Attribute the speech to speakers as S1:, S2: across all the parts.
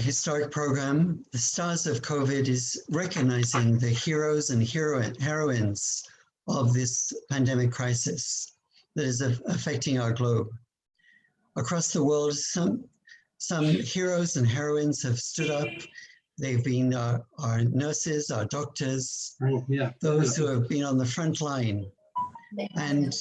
S1: Historic program, the Stars of COVID, is recognizing the heroes and heroines of this pandemic crisis that is affecting our globe. Across the world, some heroes and heroines have stood up. They've been our nurses, our doctors, those who have been on the front line. And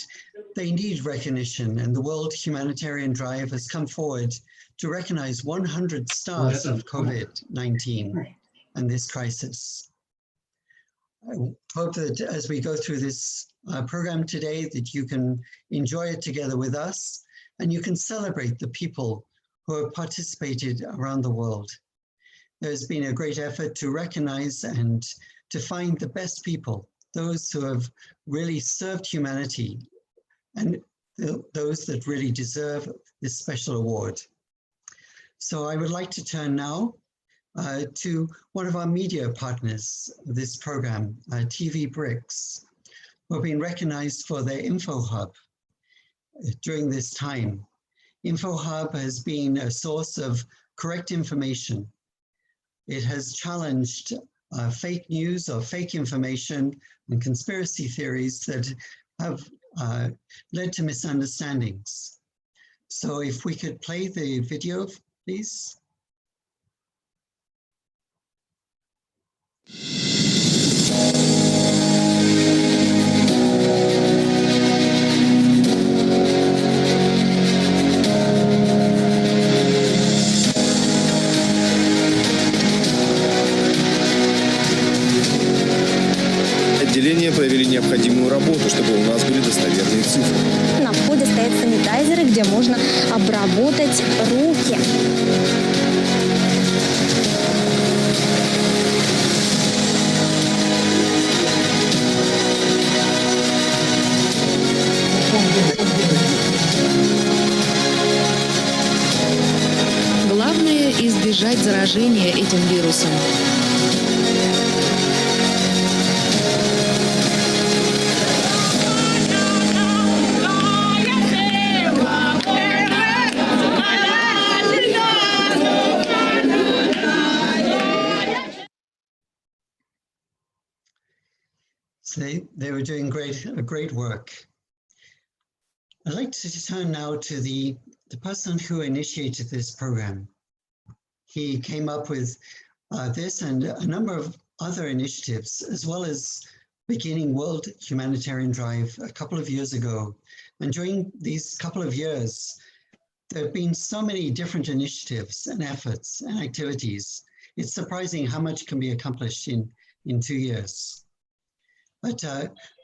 S1: they need recognition, and the World Humanitarian Drive has come forward to recognize 100 stars of COVID-19 and this crisis. I hope that as we go through this program today, that you can enjoy it together with us, and you can celebrate the people who have participated around the world. There's been a great effort to recognize and to find the best people, those who have really served humanity, and those that really deserve this special award. So I would like to turn now to one of our media partners of this program, TV Bricks, who have been recognized for their Info Hub during this time. Info Hub has been a source of correct information. It has challenged fake news or fake information and conspiracy theories that have led to misunderstandings. So if we could play the video, please.
S2: Отделения провели необходимую работу, чтобы у нас были достоверные цифры.
S3: На входе стоят санитайзеры, где можно обработать руки.
S4: Главное – избежать заражения этим вирусом.
S1: They were doing great work. I'd like to turn now to the person who initiated this program. He came up with this and a number of other initiatives, as well as beginning World Humanitarian Drive a couple of years ago. And during these couple of years, there have been so many different initiatives and efforts and activities. It's surprising how much can be accomplished in 2 years. But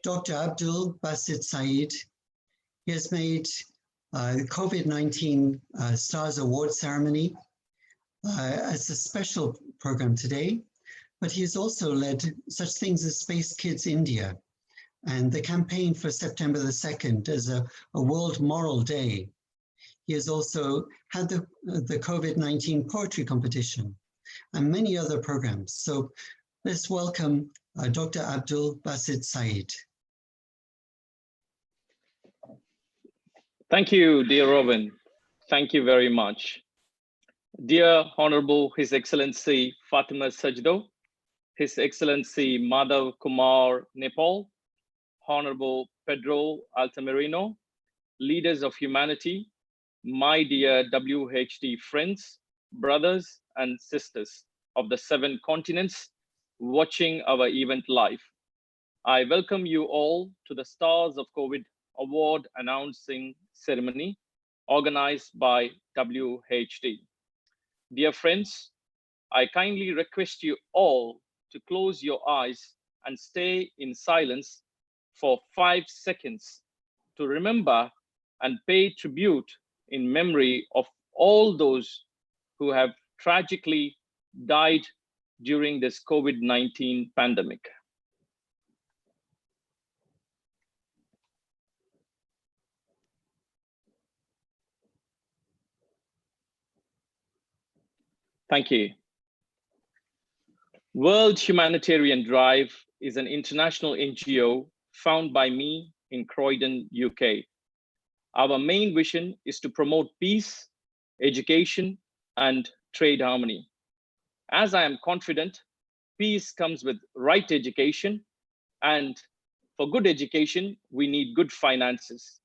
S1: Dr. Abdul Basit Saeed, he has made the COVID-19 Stars Award ceremony as a special program today, but he has also led such things as Space Kids India and the campaign for September the 2nd as a World Moral Day. He has also had the COVID-19 poetry competition and many other programs. So let's welcome Dr. Abdul Basit Saeed.
S5: Thank you, dear Robin. Thank you very much. Dear Honorable His Excellency Fatima Sajdo, His Excellency Madhav Kumar Nepal, Honorable Pedro Altamirano, leaders of humanity, my dear WHD friends, brothers and sisters of the 7 continents watching our event live. I welcome you all to the Stars of COVID Award announcing ceremony organized by WHD. Dear friends, I kindly request you all to close your eyes and stay in silence for 5 seconds to remember and pay tribute in memory of all those who have tragically died during this COVID-19 pandemic. Thank you. World Humanitarian Drive is an international NGO founded by me in Croydon, UK. Our main vision is to promote peace, education, and trade harmony As I am confident, peace comes with right education, and for good education, we need good finances.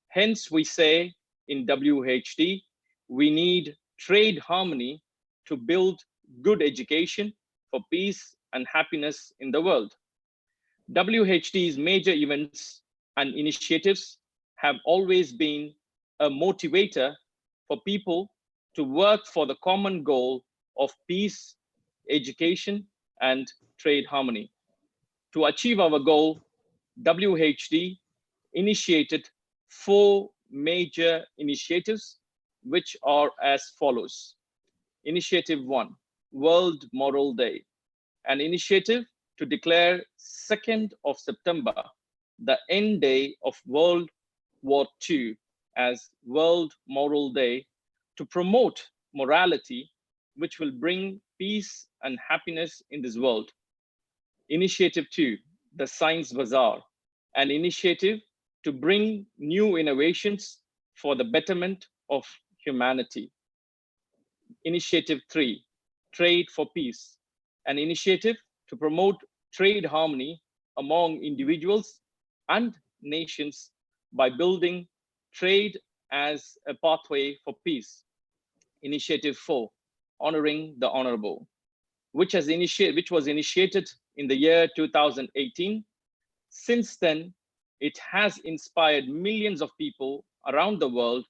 S5: Hence, we say in WHD, we need trade harmony to build good education for peace and happiness in the world. WHD's major events and initiatives have always been a motivator for people to work for the common goal of peace, education, and trade harmony. To achieve our goal, WHD initiated 4 major initiatives, which are as follows. Initiative 1, World Moral Day, an initiative to declare 2nd of September, the end day of World War II, as World Moral Day, to promote morality, which will bring peace and happiness in this world. Initiative 2, the Science Bazaar, an initiative to bring new innovations for the betterment of humanity. Initiative 3, Trade for Peace, an initiative to promote trade harmony among individuals and nations by building trade as a pathway for peace. Initiative 4, Honoring the Honorable, which was initiated in the year 2018. Since then, it has inspired millions of people around the world,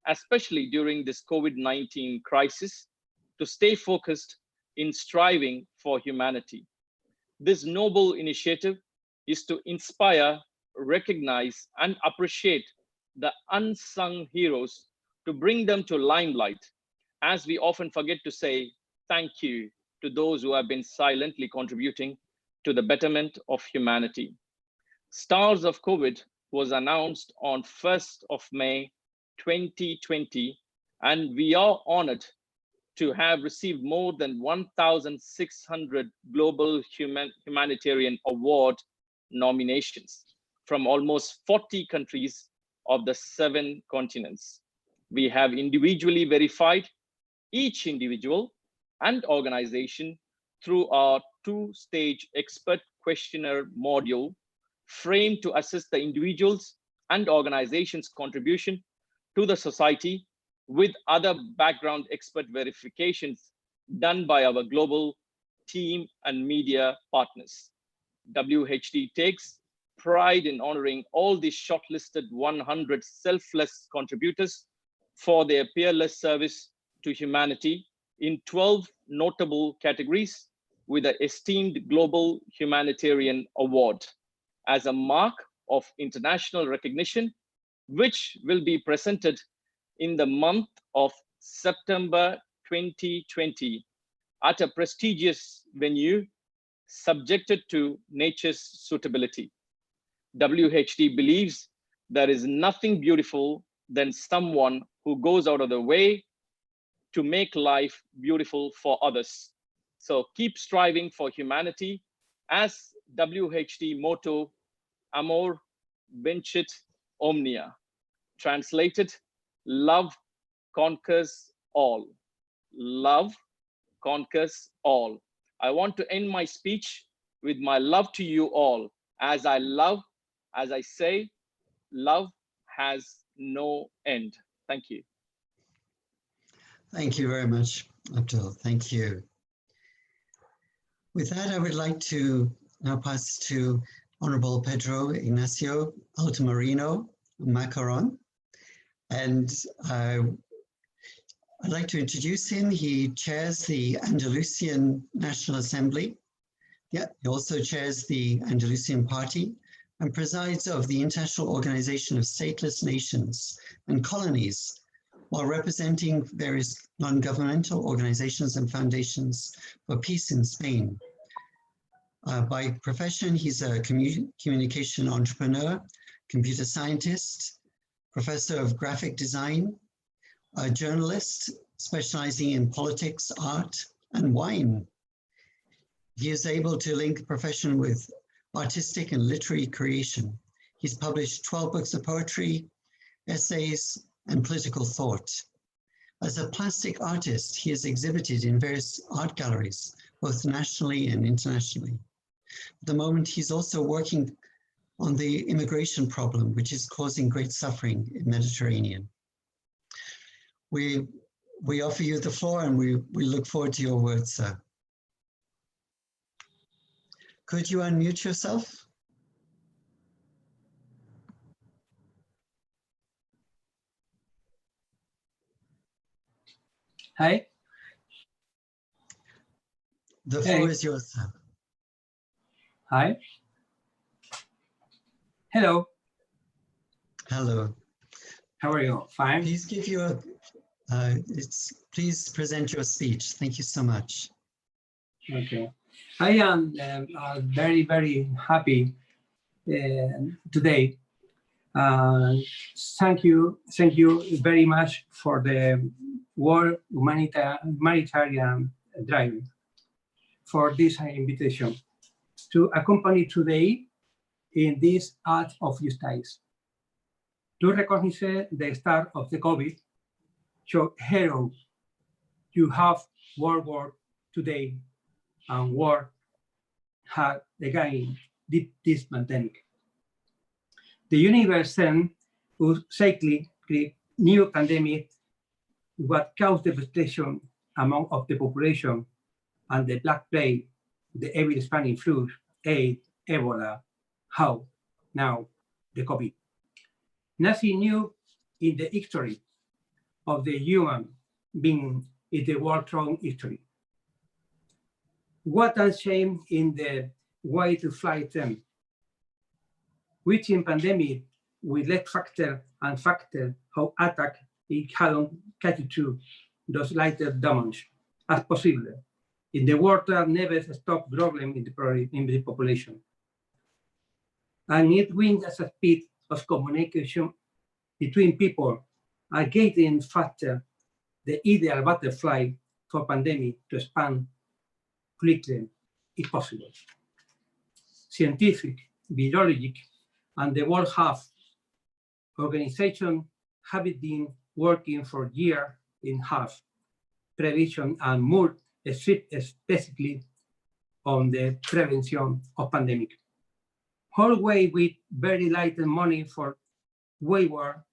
S5: especially during this COVID-19 crisis, to stay focused in striving for humanity. This noble initiative is to inspire, recognize, and appreciate the unsung heroes, to bring them to limelight, as we often forget to say thank you to those who have been silently contributing to the betterment of humanity. Stars of COVID was announced on 1st of May 2020, and we are honored to have received more than 1,600 global humanitarian award nominations from almost 40 countries of the 7 continents. We have individually verified each individual and organization through our 2-stage expert questionnaire module, framed to assess the individuals and organizations' contribution to the society, with other background expert verifications done by our global team and media partners. WHD takes pride in honoring all these shortlisted 100 selfless contributors for their peerless service to humanity in 12 notable categories, with an esteemed Global Humanitarian Award as a mark of international recognition, which will be presented in the month of September 2020 at a prestigious venue subjected to nature's suitability. WHD believes there is nothing beautiful than someone who goes out of the way to make life beautiful for others. So keep striving for humanity, as WHD motto, Amor Vincit Omnia, translated, love conquers all. Love conquers all. I want to end my speech with my love to you all. As I say, love has no end. Thank you.
S1: Thank you very much, Abdul. Thank you. With that, I would like to now pass to Honorable Pedro Ignacio Altamirano Macaron. And I'd like to introduce him. He chairs the Andalusian National Assembly. Yeah, he also chairs the Andalusian Party and presides over the International Organization of Stateless Nations and Colonies, while representing various non-governmental organizations and foundations for peace in Spain. By profession, he's a communication entrepreneur, computer scientist, professor of graphic design, a journalist specializing in politics, art, and wine. He is able to link profession with artistic and literary creation. He's published 12 books of poetry, essays, and political thought. As a plastic artist, he has exhibited in various art galleries, both nationally and internationally. At the moment, he's also working on the immigration problem, which is causing great suffering in the Mediterranean. We offer you the floor, and we look forward to your words, sir. Could you unmute yourself?
S6: Hi.
S1: The floor is yours, sir.
S6: Hi. Hello.
S1: Hello.
S6: How are you? Fine.
S1: Please give your, please present your speech. Thank you so much.
S6: Okay. I am very, very happy today. Thank you very much for the World Humanitarian Drive for this invitation to accompany today in this act of justice. To recognize the start of the COVID, so hero, you have World War today and war had again this pandemic. The universe then will cyclically create new pandemic what caused devastation among of the population and the Black Plague, the avian Spanish flu, AIDS, Ebola, how now the COVID. Nothing new in the history of the human being in the world through history. What a shame in the way to fight them. Which in pandemic with less factor and factor how attack it had catch to those lighter damage as possible. In the water never stop problem in the population. And it wins as a speed of communication between people are getting faster, the ideal butterfly for pandemic to expand quickly if possible. Scientific, biologic, and the World Health Organization have been working for years in health prevention and more specifically on the prevention of pandemic. Whole way with very light money for waiver,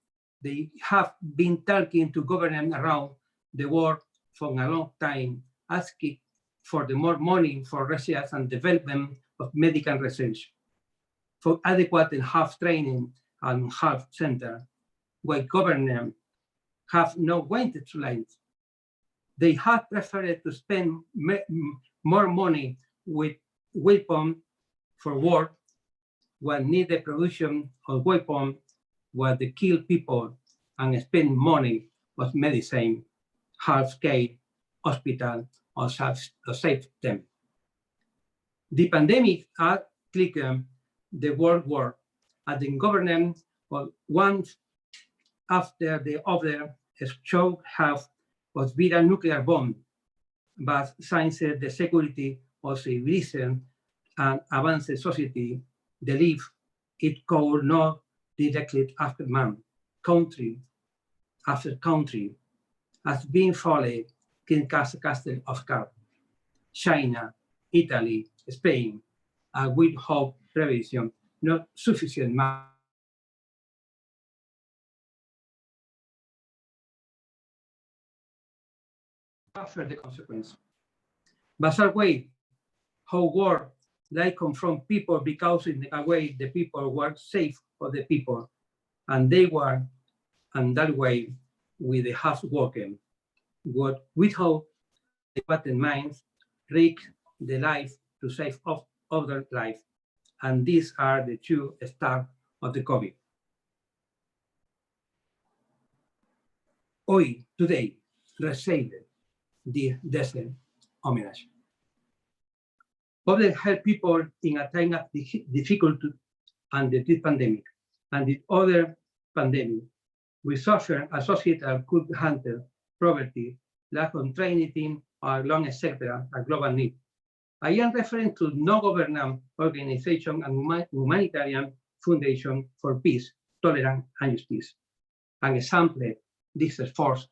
S6: they have been talking to government around the world for a long time, asking for the more money for research and development of medical research, for adequate health training and health center, while government have no wanted to lend. They have preferred to spend more money with weapons for war, while need the production of weapons, while they kill people and spend money on medicine, health care, hospital, or save them. The pandemic had clicked the world war, and the government, one after the other, show have was be a nuclear bomb, but science the security of civilization and advanced society believe it could not directly after man, country after country, has been followed in castle of cards. China, Italy, Spain, and with hope prevention, not sufficient suffer the consequence. But a way how war like confront people because in a way the people were safe for the people, and they were, and that way with the half working, what without the patent minds risk the life to save of other life, and these are the two stars of the COVID. Hoy, today, receive the desert homage. Public help people in a time of difficulty and the pandemic, and the other pandemic, we suffer associated good hunter, poverty, lack of training, or long, etc., a global need. I am referring to non-governmental organization and humanitarian foundation for peace, tolerance, and justice. An example, this force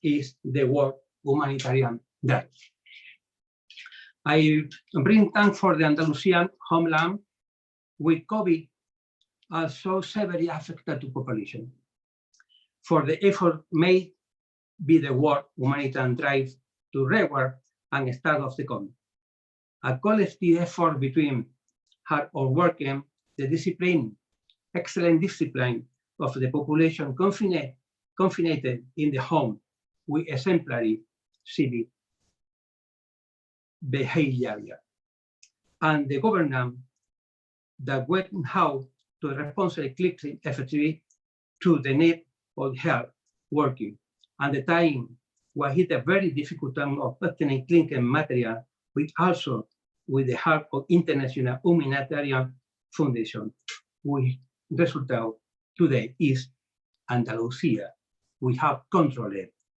S6: is the World Humanitarian Day. I bring thanks for the Andalusian homeland with COVID also severely affected the population for the effort made by the World Humanitarian Drive to reward and start of the COVID. A collective effort between hard working, the discipline, excellent discipline of the population confined in the home with exemplary civic behavior, and the government that went how to respond quickly, effectively to the need of help working. And the time was hit a very difficult time of obtaining clean material, which also with the help of International Humanitarian Foundation, which result today is Andalusia. We have controlled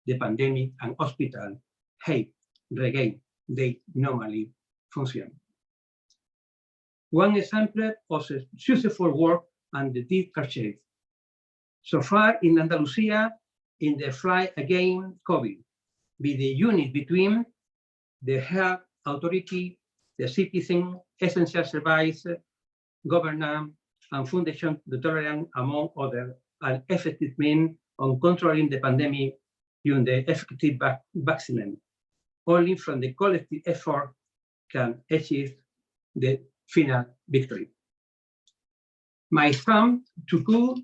S6: the pandemic and hospital have regained they normally function. One example of successful work and the deep purchase. So far in Andalusia, in the fight against COVID, with the unit between the health authority, the citizen, essential service, government, and Foundation de Tolerance, among others, an effective means on controlling the pandemic during the effective vaccination. Only from the collective effort can achieve the final victory. My thumb to go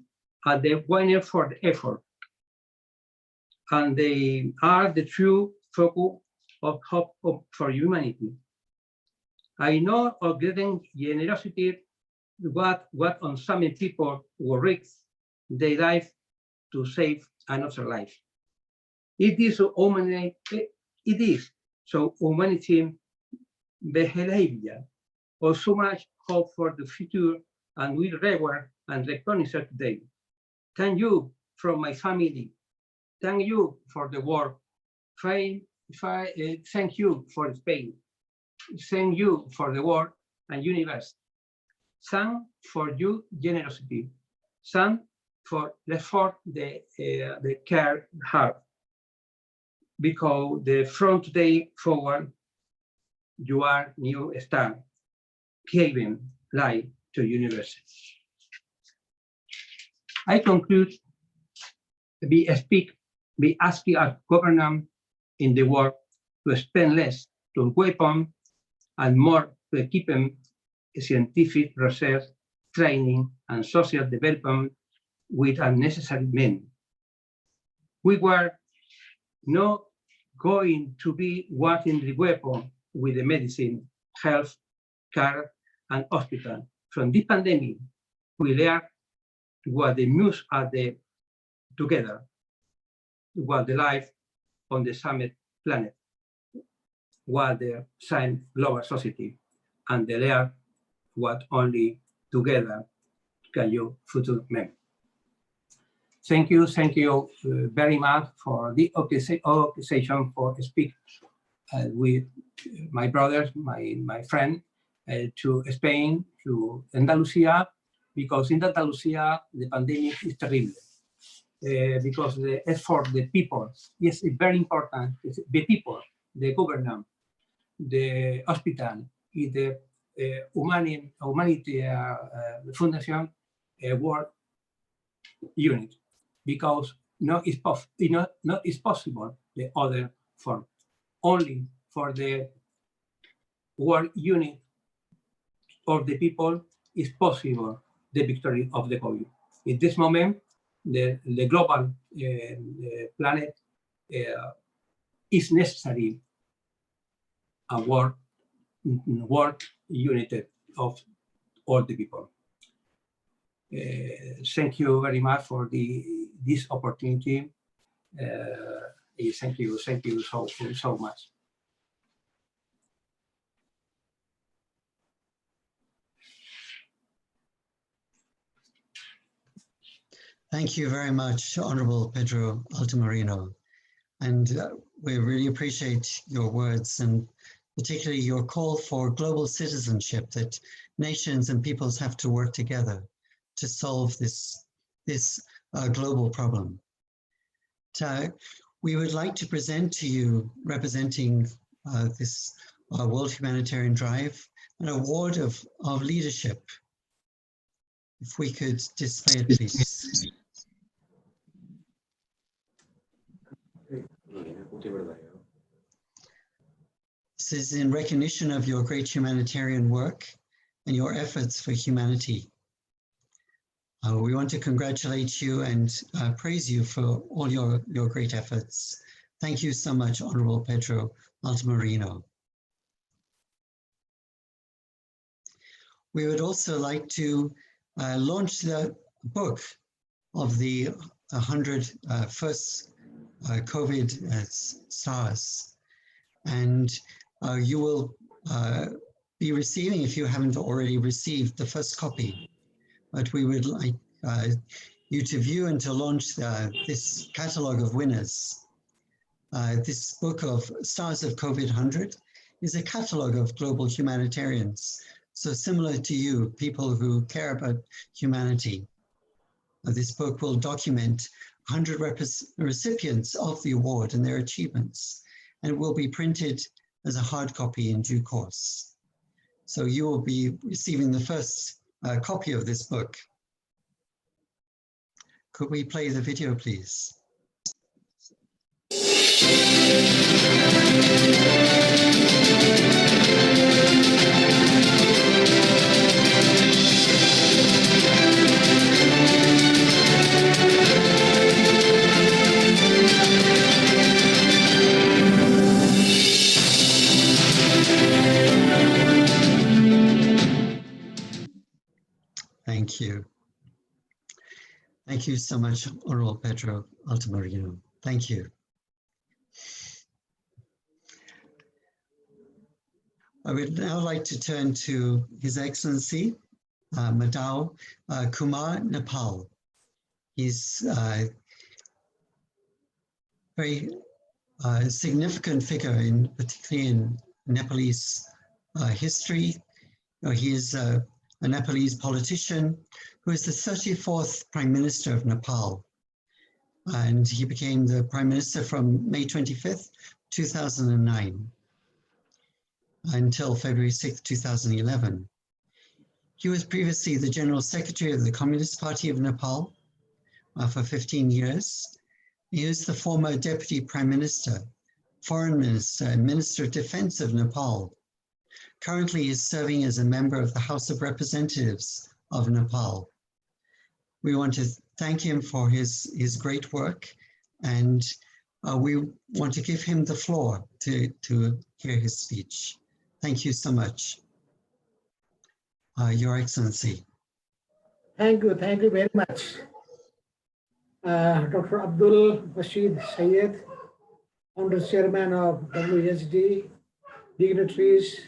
S6: are the winner for the effort, and they are the true focus of hope for humanity. I know of giving generosity what on some people will risk their life to save another life. It is so humanity behavior or so much hope for the future, and we reward and recognize today. Thank you from my family. Thank you for the work. Thank you for Spain. Thank you for the world and universe. Thank for your generosity. Thank for the effort the care hard. Because the from today forward, you are new star, giving life to universe. I conclude we asking our government in the world to spend less to weapon and more to equip them scientific research, training, and social development with unnecessary men. We were not going to be working the weapon with the medicine, health, care, and hospital. From this pandemic, we learned what the muse are together, what the life on the summit planet, what the same global society, and they learn what only together can you future men. Thank you very much for the occasion for speak with my brothers, my friend, to Spain, to Andalusia, because in Andalusia the pandemic is terrible. Because the effort, the people, is very important. The people, the government, the hospital, the humanity foundation work unit, because not is possible the other form. Only for the work unit of the people is possible the victory of the COVID. In this moment, the global planet is necessary a work unit of all the people. Thank you very much for this opportunity. Thank you so much.
S1: Thank you very much, Honorable Pedro Altamirano. And we really appreciate your words, and particularly your call for global citizenship, that nations and peoples have to work together to solve this global problem. we would like to present to you, representing this World Humanitarian Drive, an award of leadership. If we could display it, please. This is in recognition of your great humanitarian work and your efforts for humanity. We want to congratulate you and praise you for all your great efforts. Thank you so much, Honorable Pedro Altamirano. We would also like to launch the book of the 100 first COVID stars. And you will be receiving, if you haven't already received, the first copy. But we would like you to view and to launch this catalog of winners. This book of Stars of COVID 100 is a catalog of global humanitarians. So similar to you, people who care about humanity. This book will document 100 recipients of the award and their achievements, and it will be printed as a hard copy in due course. So you will be receiving the first copy of this book. Could we play the video, please? Thank you. Thank you so much, Honorable Pedro Altamirano. Thank you. I would now like to turn to His Excellency, Madhav Kumar Nepal. He's a very significant figure, particularly in Nepalese history. He is a Nepalese politician who is the 34th Prime Minister of Nepal. And he became the Prime Minister from May 25th, 2009 until February 6th, 2011. He was previously the General Secretary of the Communist Party of Nepal for 15 years. He was the former Deputy Prime Minister, Foreign Minister, and Minister of Defense of Nepal. Currently, he is serving as a member of the House of Representatives of Nepal. We want to thank him for his great work, and we want to give him the floor to hear his speech. Thank you so much, Your Excellency.
S7: Thank you very much. Dr. Abdul Rashid Syed, Honorable Chairman of WSD, dignitaries,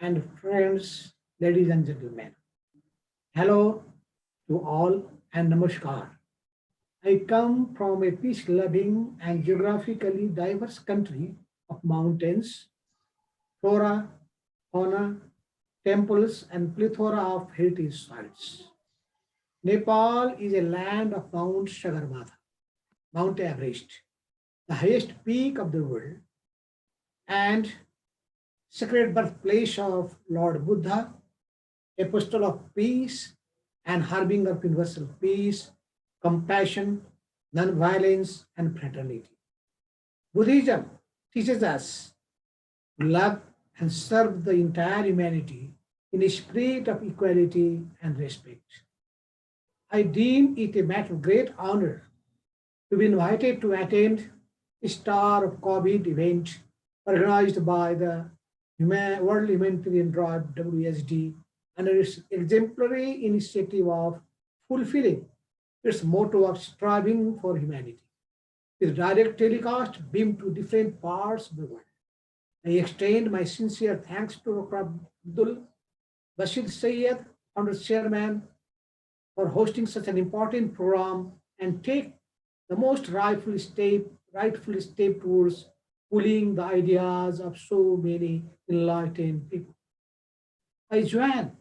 S7: and friends, ladies and gentlemen. Hello to all and namaskar. I come from a peace-loving and geographically diverse country of mountains, flora, fauna, temples, and plethora of heritage sites. Nepal is a land of Mount Sagarmatha, Mount Everest, the highest peak of the world, and sacred birthplace of Lord Buddha, apostle of peace and harbinger of universal peace, compassion, non-violence, and fraternity. Buddhism teaches us to love and serve the entire humanity in a spirit of equality and respect. I deem it a matter of great honor to be invited to attend a Star of COVID event organized by the World Humanitarian Drive, WSD, under its exemplary initiative of fulfilling its motto of striving for humanity. With direct telecast beamed to different parts of the world. I extend my sincere thanks to Dr. Abdul Rashid Syed, Honorable Chairman, for hosting such an important program and take the most rightful step towards pulling the ideas of so many enlightened people. I join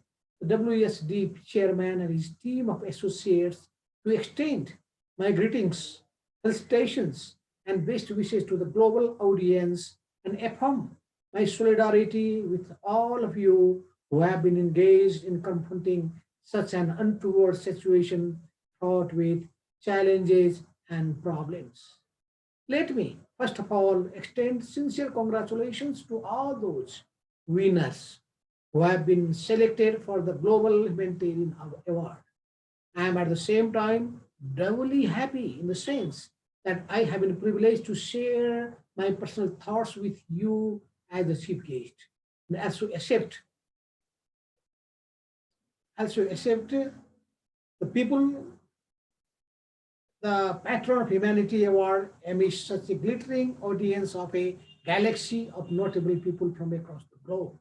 S7: the WSD chairman and his team of associates to extend my greetings, felicitations, and best wishes to the global audience and affirm my solidarity with all of you who have been engaged in confronting such an untoward situation fraught with challenges and problems. Let me, first of all, extend sincere congratulations to all those winners who have been selected for the Global Humanitarian Award. I am at the same time doubly happy in the sense that I have been privileged to share my personal thoughts with you as the chief guest. And also accept the people, the Patron of Humanity Award amidst such a glittering audience of a galaxy of notable people from across the globe.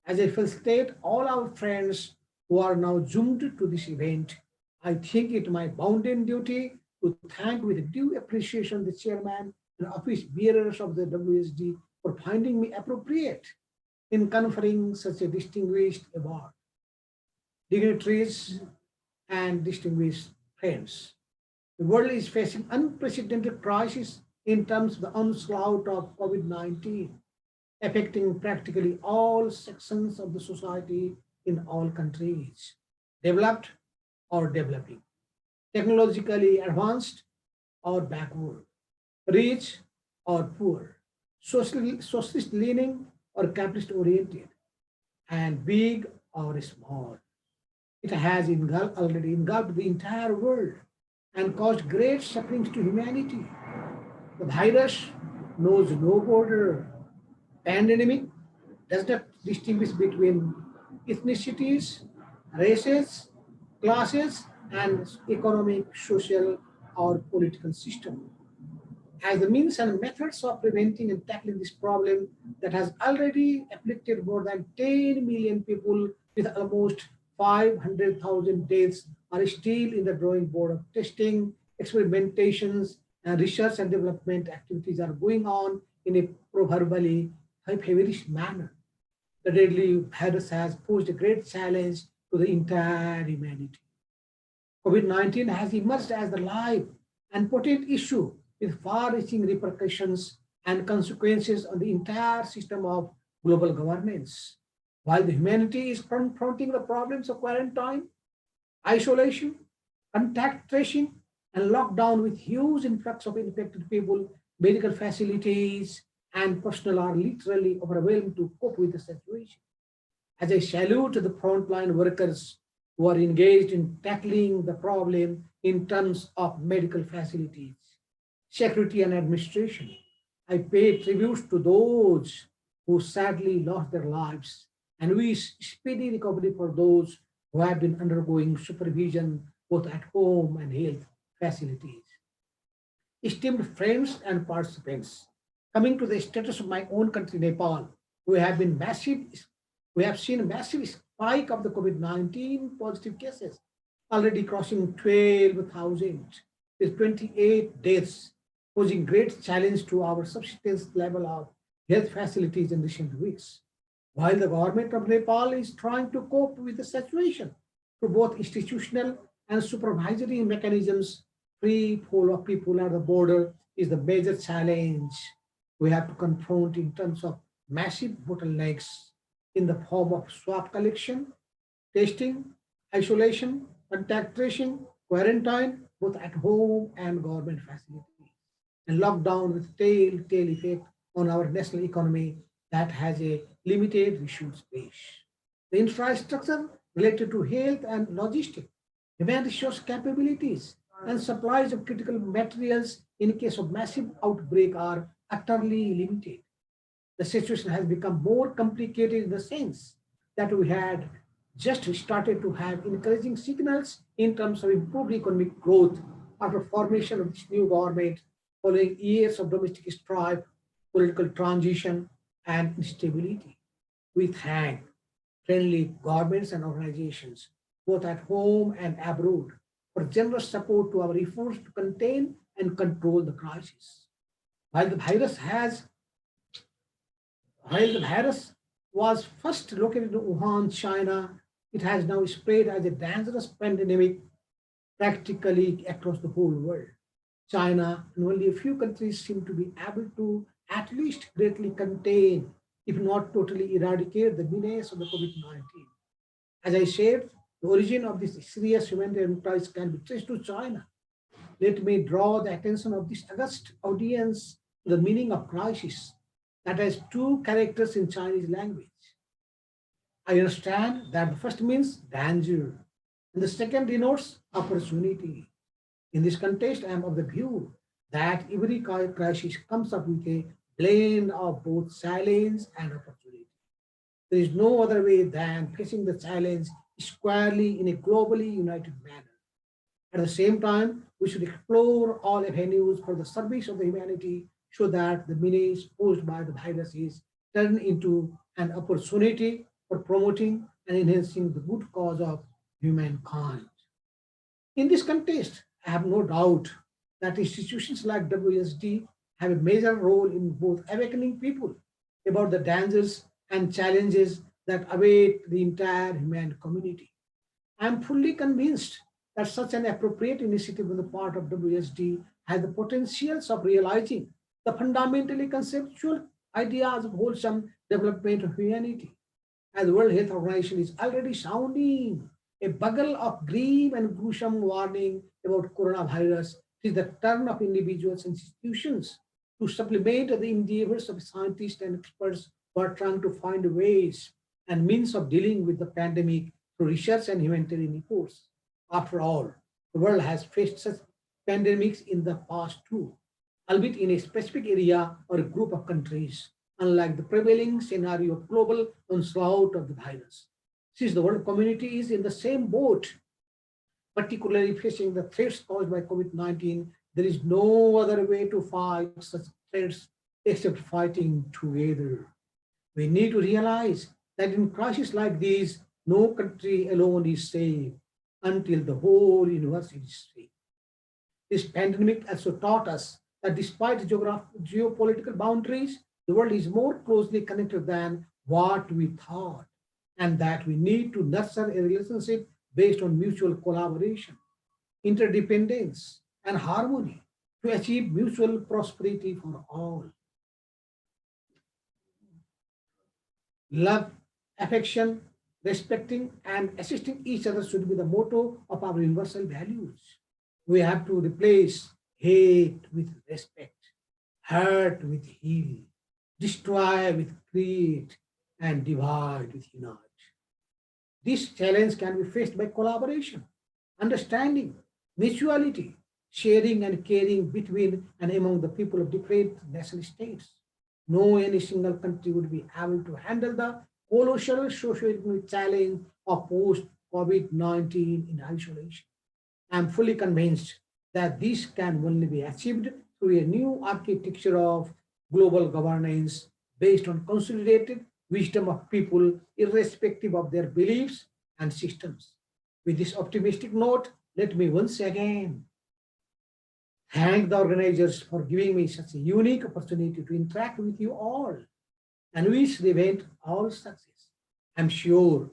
S7: As I felicitate all our friends who are now zoomed to this event, I think it my bounden duty to thank with due appreciation the chairman and office bearers of the WSD for finding me appropriate in conferring such a distinguished award. Dignitaries and distinguished friends, the world is facing unprecedented crisis in terms of the onslaught of COVID-19, affecting practically all sections of the society in all countries, developed or developing, technologically advanced or backward, rich or poor, socialist leaning or capitalist oriented, and big or small. It has already engulfed the entire world and caused great sufferings to humanity. The virus knows no border. Pandemic does not distinguish between ethnicities, races, classes, and economic, social, or political system. As the means and methods of preventing and tackling this problem that has already afflicted more than 10 million people with almost 500,000 deaths are still in the drawing board of testing, experimentations, and research and development activities are going on in a proverbially feverish manner. The deadly virus has posed a great challenge to the entire humanity. COVID-19 has emerged as the live and potent issue with far-reaching repercussions and consequences on the entire system of global governance. While the humanity is confronting the problems of quarantine, isolation, contact tracing, and lockdown with huge influx of infected people, medical facilities, and personnel are literally overwhelmed to cope with the situation. As I salute the frontline workers who are engaged in tackling the problem in terms of medical facilities, security, and administration, I pay tribute to those who sadly lost their lives and wish speedy recovery for those who have been undergoing supervision both at home and health facilities. Esteemed friends and participants, coming to the status of my own country, Nepal, we have seen a massive spike of the COVID-19 positive cases, already crossing 12,000 with 28 deaths, posing great challenge to our subsistence level of health facilities in recent weeks. While the government of Nepal is trying to cope with the situation through both institutional and supervisory mechanisms, free flow of people at the border is the major challenge we have to confront in terms of massive bottlenecks in the form of swab collection, testing, isolation, contact tracing, quarantine, both at home and government facilities, and lockdown with telltale effect on our national economy that has a limited resource base. The infrastructure related to health and logistics, human resource capabilities, and supplies of critical materials in case of massive outbreak are utterly limited. The situation has become more complicated in the sense that we had just started to have encouraging signals in terms of improved economic growth after formation of this new government following years of domestic strife, political transition, and instability. We thank friendly governments and organizations, both at home and abroad, for generous support to our efforts to contain and control the crisis. While the virus was first located in Wuhan, China, it has now spread as a dangerous pandemic practically across the whole world. China, and only a few countries seem to be able to at least greatly contain, if not totally eradicate, the menace of the COVID-19. As I said, the origin of this serious humanitarian crisis can be traced to China. Let me draw the attention of this august audience to the meaning of crisis that has two characters in Chinese language. I understand that the first means danger, and the second denotes opportunity. In this context, I am of the view that every crisis comes up with a blend of both challenge and opportunity. There is no other way than facing the challenge squarely in a globally united manner. At the same time, we should explore all avenues for the service of the humanity so that the menace posed by the virus is turned into an opportunity for promoting and enhancing the good cause of humankind. In this context, I have no doubt that institutions like WSD have a major role in both awakening people about the dangers and challenges that await the entire human community. I am fully convinced that such an appropriate initiative on the part of WSD has the potentials of realizing the fundamentally conceptual ideas of wholesome development of humanity. As the World Health Organization is already sounding a bugle of grim and gruesome warning about coronavirus, it is the turn of individuals and institutions to supplement the endeavors of scientists and experts who are trying to find ways and means of dealing with the pandemic through research and humanitarian efforts. After all, the world has faced such pandemics in the past too, albeit in a specific area or a group of countries, unlike the prevailing scenario of global onslaught of the virus. Since the world community is in the same boat, particularly facing the threats caused by COVID-19, there is no other way to fight such threats except fighting together. We need to realize that in crises like these, no country alone is safe until the whole universe is safe. This pandemic also taught us that despite geopolitical boundaries, the world is more closely connected than what we thought, and that we need to nurture a relationship based on mutual collaboration, interdependence, and harmony to achieve mutual prosperity for all. Love, affection, respecting, and assisting each other should be the motto of our universal values. We have to replace hate with respect, hurt with heal, destroy with create, and divide with unite. This challenge can be faced by collaboration, understanding, mutuality, sharing and caring between and among the people of different nation states. No any single country would be able to handle the colossal socio-economic challenge of post-COVID-19 in isolation. I am fully convinced that this can only be achieved through a new architecture of global governance based on consolidated wisdom of people, irrespective of their beliefs and systems. With this optimistic note, let me once again thank the organizers for giving me such a unique opportunity to interact with you all and wish the event all success. I'm sure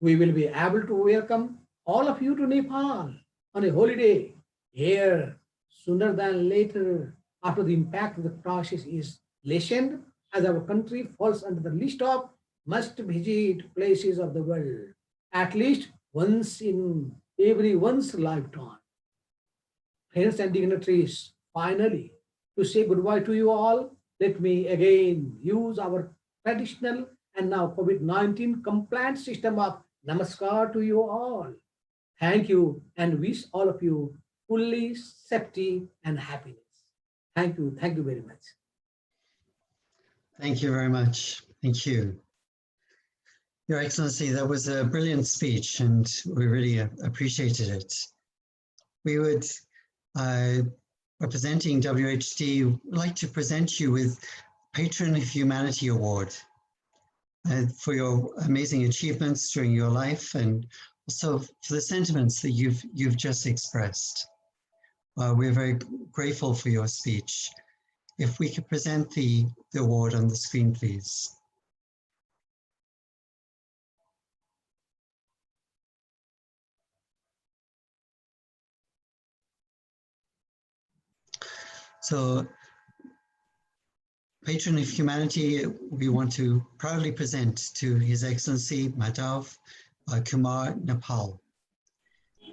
S7: we will be able to welcome all of you to Nepal on a holiday here sooner than later after the impact of the crisis is lessened as our country falls under the list of must-visit places of the world, at least once in everyone's lifetime. Friends and dignitaries, finally, to say goodbye to you all, let me again use our traditional and now COVID-19 compliant system of Namaskar to you all. Thank you and wish all of you fully safety and happiness. Thank you. Thank you very much.
S1: Thank you very much. Thank you. Your Excellency, that was a brilliant speech and we really appreciated it. We would, representing WHD, like to present you with Patron of Humanity Award for your amazing achievements during your life and also for the sentiments that you've just expressed. We're very grateful for your speech. If we could present the award on the screen, please. So, Patron of Humanity, we want to proudly present to His Excellency Madhav Kumar Nepal.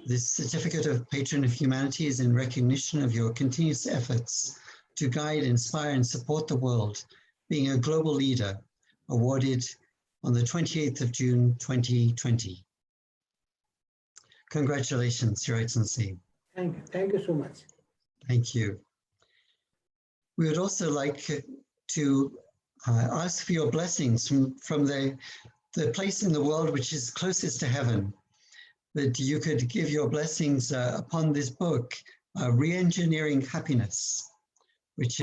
S1: This certificate of Patron of Humanity is in recognition of your continuous efforts to guide, inspire, and support the world, being a global leader, awarded on the 28th of June, 2020. Congratulations, Your Excellency.
S7: Thank you so much.
S1: Thank you. We would also like to ask for your blessings from the place in the world which is closest to heaven, that you could give your blessings upon this book, Re-Engineering Happiness, which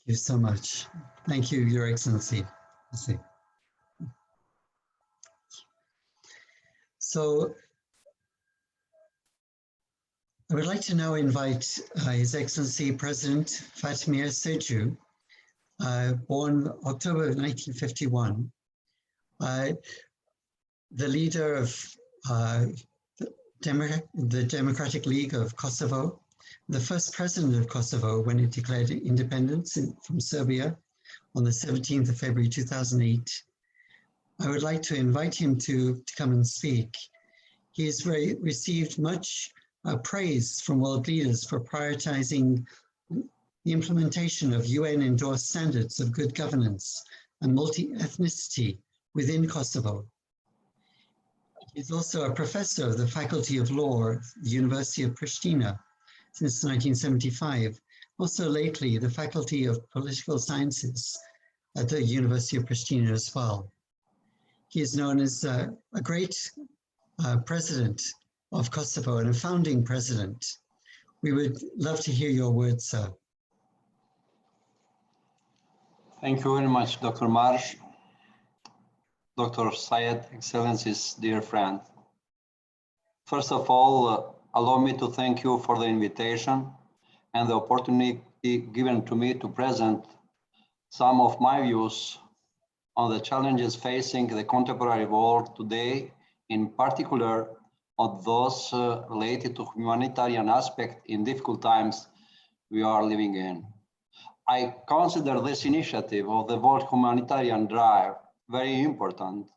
S1: Thank you so much. Thank you, Your Excellency. So I would like to now invite His Excellency President Fatemir Seju, born October 1951, the leader of the Democratic League of Kosovo, the first president of Kosovo when it declared independence from Serbia on the 17th of February 2008. I would like to invite him to come and speak. He has received much praise from world leaders for prioritizing the implementation of UN-endorsed standards of good governance and multi-ethnicity within Kosovo. He's also a professor of the Faculty of Law at the University of Pristina since 1975. Also lately, the Faculty of Political Sciences at the University of Pristina as well. He is known as a great president of Kosovo and a founding president. We would love to hear your words, sir.
S8: Thank you very much, Dr. Marsh. Dr. Syed, Excellencies, dear friend. First of all, allow me to thank you for the invitation and the opportunity given to me to present some of my views on the challenges facing the contemporary world today, in particular on those related to humanitarian aspect in difficult times we are living in. I consider this initiative of the World Humanitarian Drive very important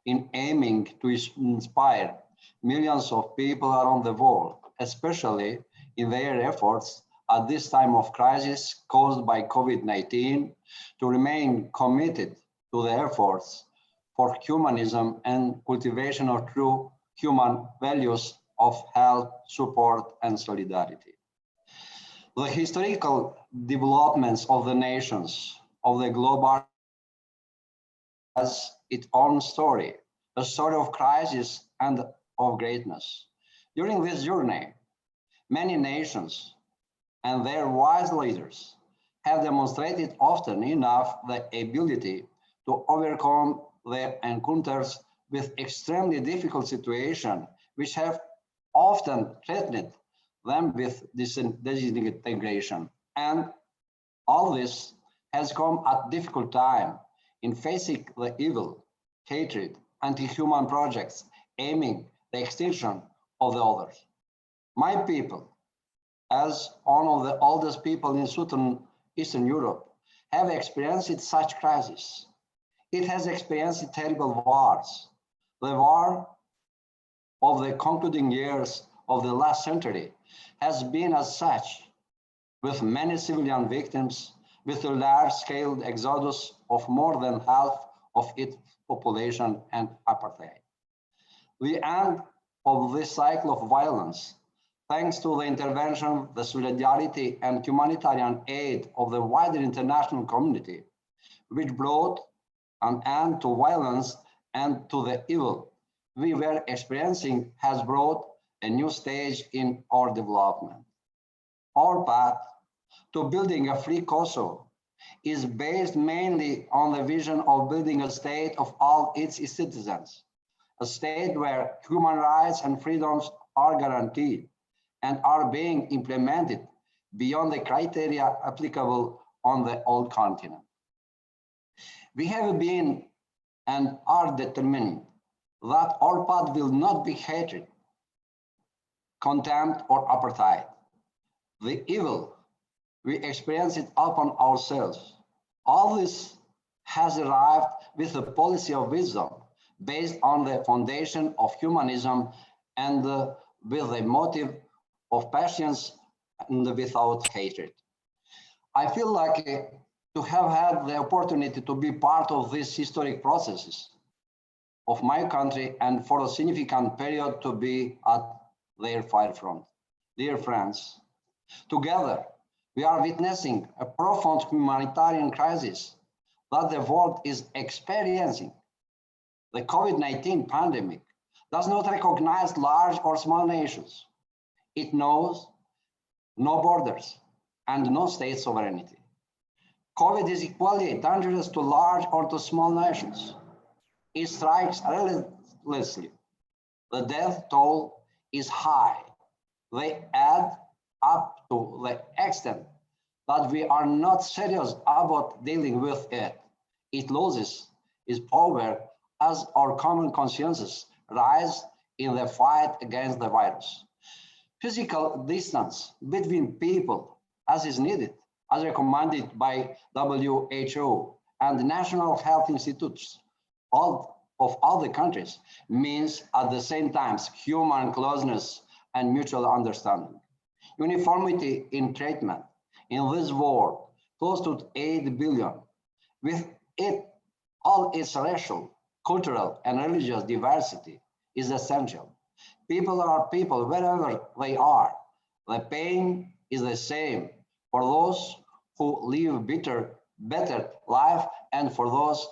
S8: in aiming to inspire millions of people around the world, especially in their efforts at this time of crisis caused by COVID-19, to remain committed to the efforts for humanism and cultivation of true human values of help, support, and solidarity. The historical developments of the nations of the globe has its own story, a story of crisis and of greatness. During this journey, many nations and their wise leaders have demonstrated often enough the ability to overcome their encounters with extremely difficult situations, which have often threatened them with disintegration. And all this has come at difficult time in facing the evil, hatred, anti-human projects aiming the extinction of the others. My people, as one of the oldest people in Eastern Europe, have experienced such crises. It has experienced terrible wars. The war of the concluding years of the last century has been as such, with many civilian victims, with a large-scale exodus of more than half of its population and apartheid. The end of this cycle of violence, thanks to the intervention, the solidarity and humanitarian aid of the wider international community, which brought an end to violence and to the evil we were experiencing, has brought a new stage in our development. Our path to building a free Kosovo is based mainly on the vision of building a state of all its citizens, a state where human rights and freedoms are guaranteed and are being implemented beyond the criteria applicable on the old continent. We have been and are determined that our path will not be hatred, contempt, or apartheid. The evil, we experience it upon ourselves. All this has arrived with a policy of wisdom based on the foundation of humanism and with a motive of patience and without hatred. I feel lucky to have had the opportunity to be part of these historic processes of my country and for a significant period to be at their forefront. Dear friends, together we are witnessing a profound humanitarian crisis that the world is experiencing. The COVID-19 pandemic does not recognize large or small nations. It knows no borders and no state sovereignty. COVID is equally dangerous to large or to small nations. It strikes relentlessly. The death toll is high. They add up to the extent that we are not serious about dealing with it. It loses its power as our common consciences rise in the fight against the virus. Physical distance between people, as is needed, as recommended by WHO and national health institutes of all the countries, means at the same time human closeness and mutual understanding. Uniformity in treatment in this world, close to 8 billion, with it all its racial, cultural, and religious diversity is essential. People are people wherever they are. The pain is the same for those who live better life and for those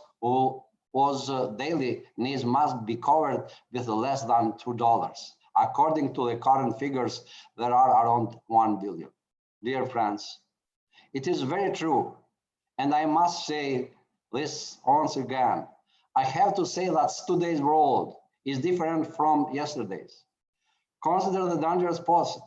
S8: whose daily needs must be covered with less than $2. According to the current figures, there are around 1 billion. Dear friends, it is very true, and I must say this once again. I have to say that today's world is different from yesterday's. Consider the dangers posed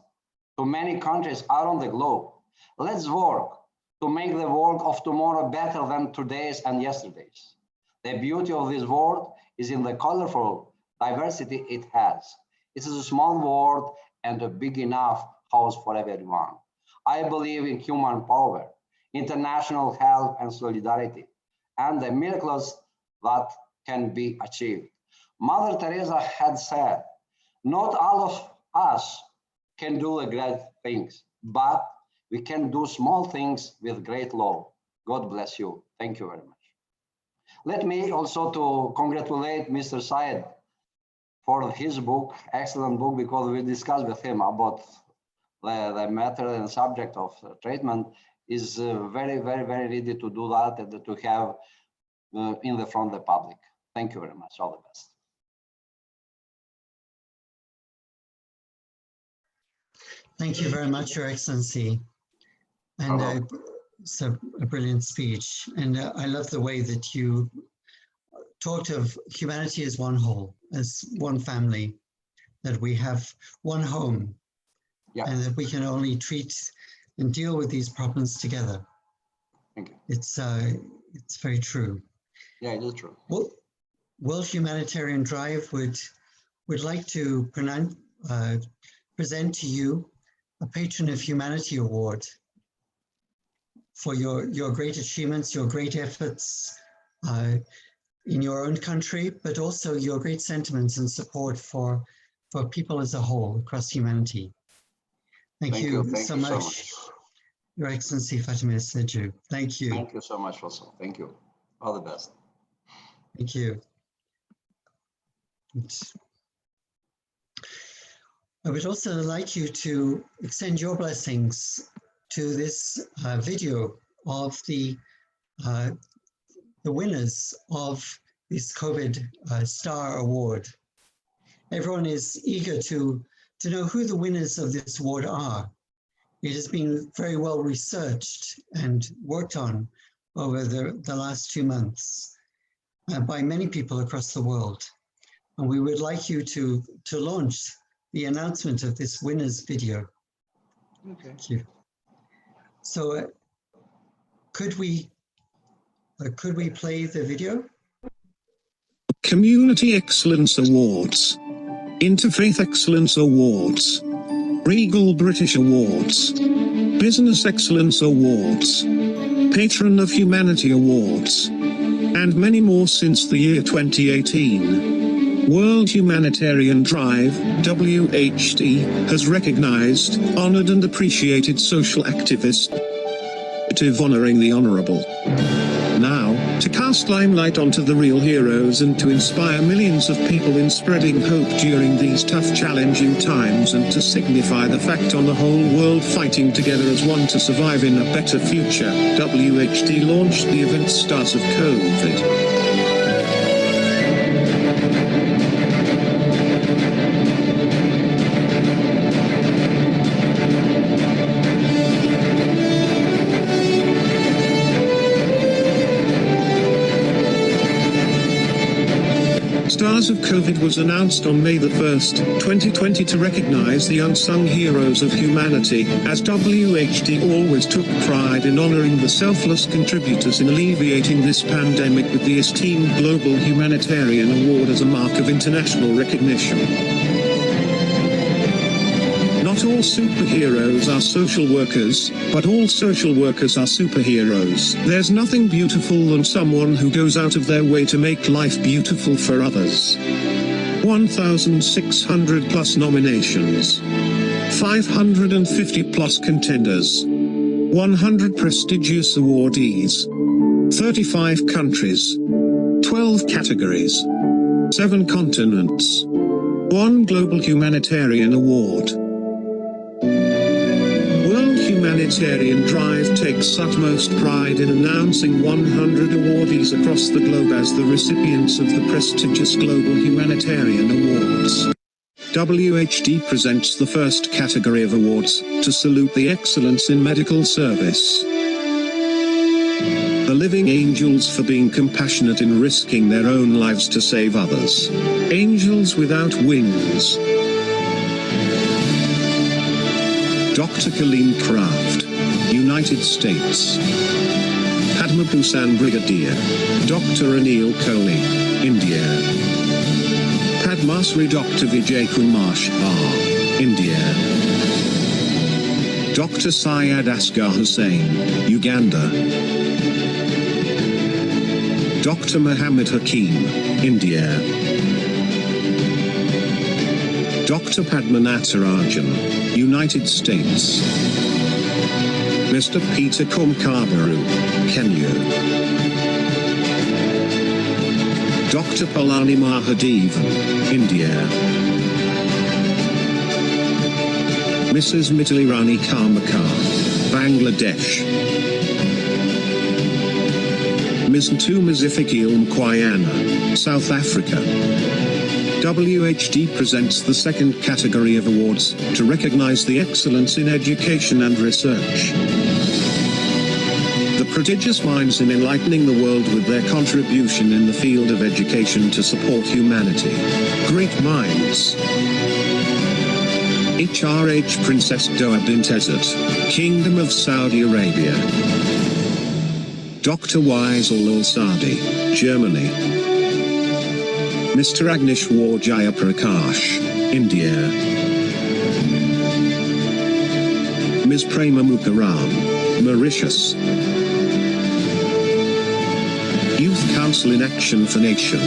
S8: to many countries around the globe. Let's work to make the world of tomorrow better than today's and yesterday's. The beauty of this world is in the colorful diversity it has. It is a small world and a big enough house for everyone. I believe in human power, international help and solidarity, and the miracles that can be achieved. Mother Teresa had said, not all of us can do the great things, but we can do small things with great love. God bless you. Thank you very much. Let me also to congratulate Mr. Syed for his book, excellent book, because we discussed with him about the matter and subject of treatment. Is very, very, very ready to do that and to have in the front of the public. Thank you very much. All the best.
S1: Thank you very much, Your Excellency. And it's a brilliant speech. And I love the way that you talked of humanity as one whole, as one family, that we have one home, and that we can only treat and deal with these problems together.
S8: Thank you.
S1: It's very true.
S8: Yeah, it is true.
S1: Well, World Humanitarian Drive would like to present to you a Patron of Humanity Award for your great achievements, your great efforts in your own country, but also your great sentiments and support for people as a whole across humanity. Thank you so much, Your Excellency Fatemeh Sedju. Thank you.
S8: Thank you so much also. Thank you. All the best.
S1: Thank you. I would also like you to extend your blessings to this video of the winners of this COVID Star Award. Everyone is eager to know who the winners of this award are. It has been very well researched and worked on over the last 2 months by many people across the world. And we would like you to launch the announcement of this winners video.
S8: Okay.
S1: Thank you. So could we play the video?
S9: Community Excellence Awards, Interfaith Excellence Awards, Regal British Awards, Business Excellence Awards, Patron of Humanity Awards, and many more since the year 2018. World Humanitarian Drive, WHD, has recognized, honored and appreciated social activists, honoring the honorable. Now, to cast limelight onto the real heroes and to inspire millions of people in spreading hope during these tough, challenging times, and to signify the fact on the whole world fighting together as one to survive in a better future, WHD launched the event Stars of COVID. Stars of COVID was announced on May 1st, 2020 to recognize the unsung heroes of humanity, as WHD always took pride in honoring the selfless contributors in alleviating this pandemic with the esteemed Global Humanitarian Award as a mark of international recognition. Not all superheroes are social workers, but all social workers are superheroes. There's nothing beautiful than someone who goes out of their way to make life beautiful for others. 1,600 plus nominations. 550 plus contenders. 100 prestigious awardees. 35 countries. 12 categories. 7 continents. 1 Global Humanitarian Award. Humanitarian Drive takes utmost pride in announcing 100 awardees across the globe as the recipients of the prestigious Global Humanitarian Awards. WHD presents the first category of awards, to salute the excellence in medical service. The Living Angels for being compassionate in risking their own lives to save others. Angels Without Wings. Dr. Colleen Craft, United States. Padma Bhushan Brigadier, Dr. Anil Kohli, India. Padma Shri Dr. Vijay Kumar Shah, India. Dr. Syed Asghar Hussain, Uganda. Dr. Muhammad Hakim, India. Dr. Padmanabh Rajan, United States. Mr. Peter Kumkabaru, Kenya. Dr. Palani Mahadevan, India. Mrs. Mitali Karmakar, Bangladesh. Ms. Ntuma Zifikil Mkwayana, South Africa. WHD presents the second category of awards to recognize the excellence in education and research. The prodigious minds in enlightening the world with their contribution in the field of education to support humanity. Great minds. HRH Princess Doa bint Izzat, Kingdom of Saudi Arabia. Dr. Waisal Al-Sadi, Germany. Mr. Agnishwar Jayaprakash, India. Ms. Prema Mukherjee, Mauritius. Youth Council in Action for Nation,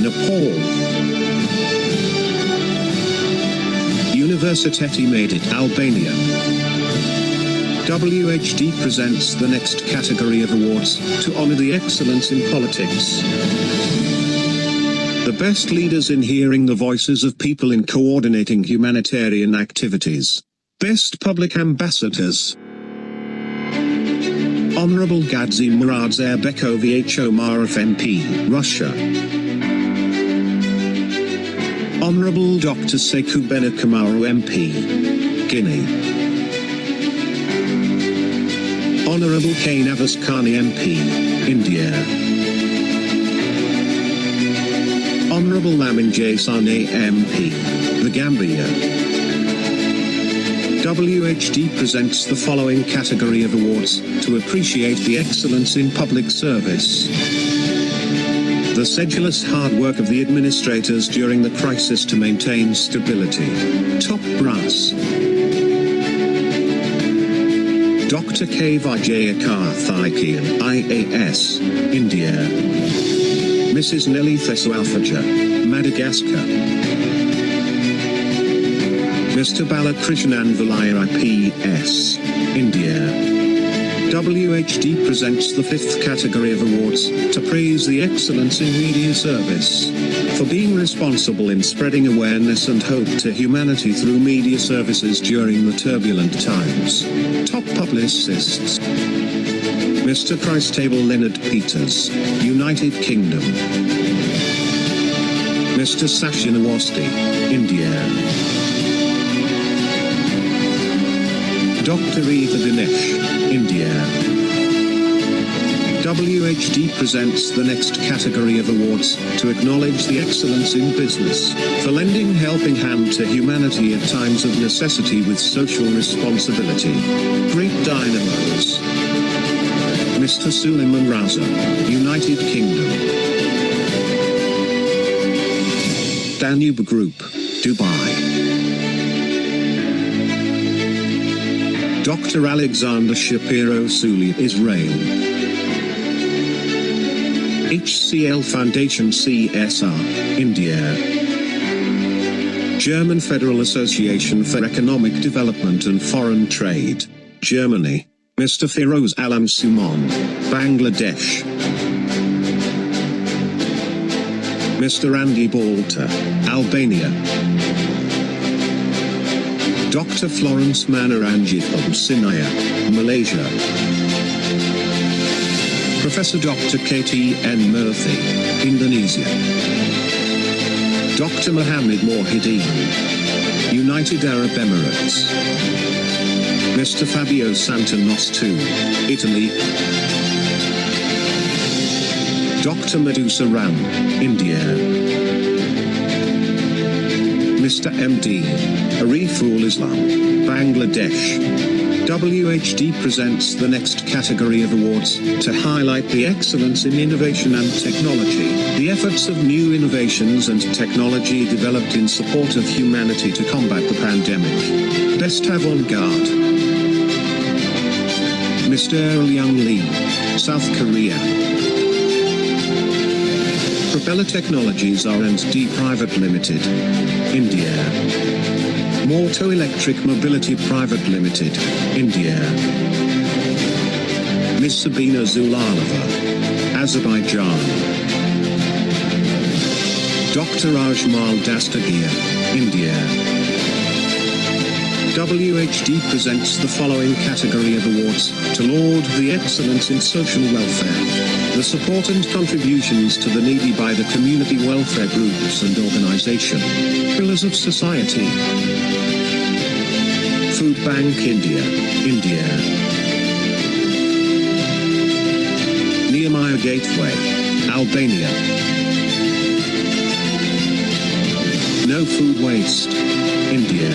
S9: Nepal. Universiteti Medit, Albania. WHD presents the next category of awards to honor the excellence in politics. The best leaders in hearing the voices of people in coordinating humanitarian activities. Best public ambassadors. Honorable Gadzi Murad Zairbekov Omarov MP, Russia. Honorable Dr. Sekou Bena Kamaru MP, Guinea. Honorable Kane Avaskani MP, India. Honorable Lamin J. Sane MP, The Gambia. WHD presents the following category of awards to appreciate the excellence in public service. The sedulous hard work of the administrators during the crisis to maintain stability. Top brass. Dr. K. Vijayakar IAS, India. Mrs. Nelly Thesualfaja, Madagascar. Mr. Balakrishnan Valaya IPS, India. WHD presents the fifth category of awards to praise the excellence in media service for being responsible in spreading awareness and hope to humanity through media services during the turbulent times. Top publicists. Mr. Christable Leonard Peters, United Kingdom. Mr. Sachin Awasthi, India. Dr. Eva Dinesh, India. WHD presents the next category of awards to acknowledge the excellence in business for lending helping hand to humanity at times of necessity with social responsibility. Great dynamos. Mr. Suleiman Raza, United Kingdom. Danube Group, Dubai. Dr. Alexander Shapiro Suli, Israel. HCL Foundation CSR, India. German Federal Association for Economic Development and Foreign Trade, Germany. Mr. Feroz Alam Suman, Bangladesh. Mr. Andy Balta, Albania. Dr. Florence Manaranjit of Sinaya, Malaysia. Professor Dr. KTN Murthy, Indonesia. Dr. Mohammed Mohideen, United Arab Emirates. Mr. Fabio Santonostu, Italy. Dr. Medusa Ram, India. Mr. MD, Ariful Islam, Bangladesh. WHD presents the next category of awards to highlight the excellence in innovation and technology, the efforts of new innovations and technology developed in support of humanity to combat the pandemic. Best avant-garde. Mr. Earl Young Lee, South Korea. Propeller Technologies R&D Private Limited, India. Morto Electric Mobility Private Limited, India. Ms. Sabina Zulalova, Azerbaijan. Dr. Ajmal Dastagir, India. WHD presents the following category of awards to laud the excellence in social welfare The support and contributions to the needy by the community welfare groups and organization. Pillars of society. Food Bank India. Nehemiah Gateway, Albania. No food waste, India.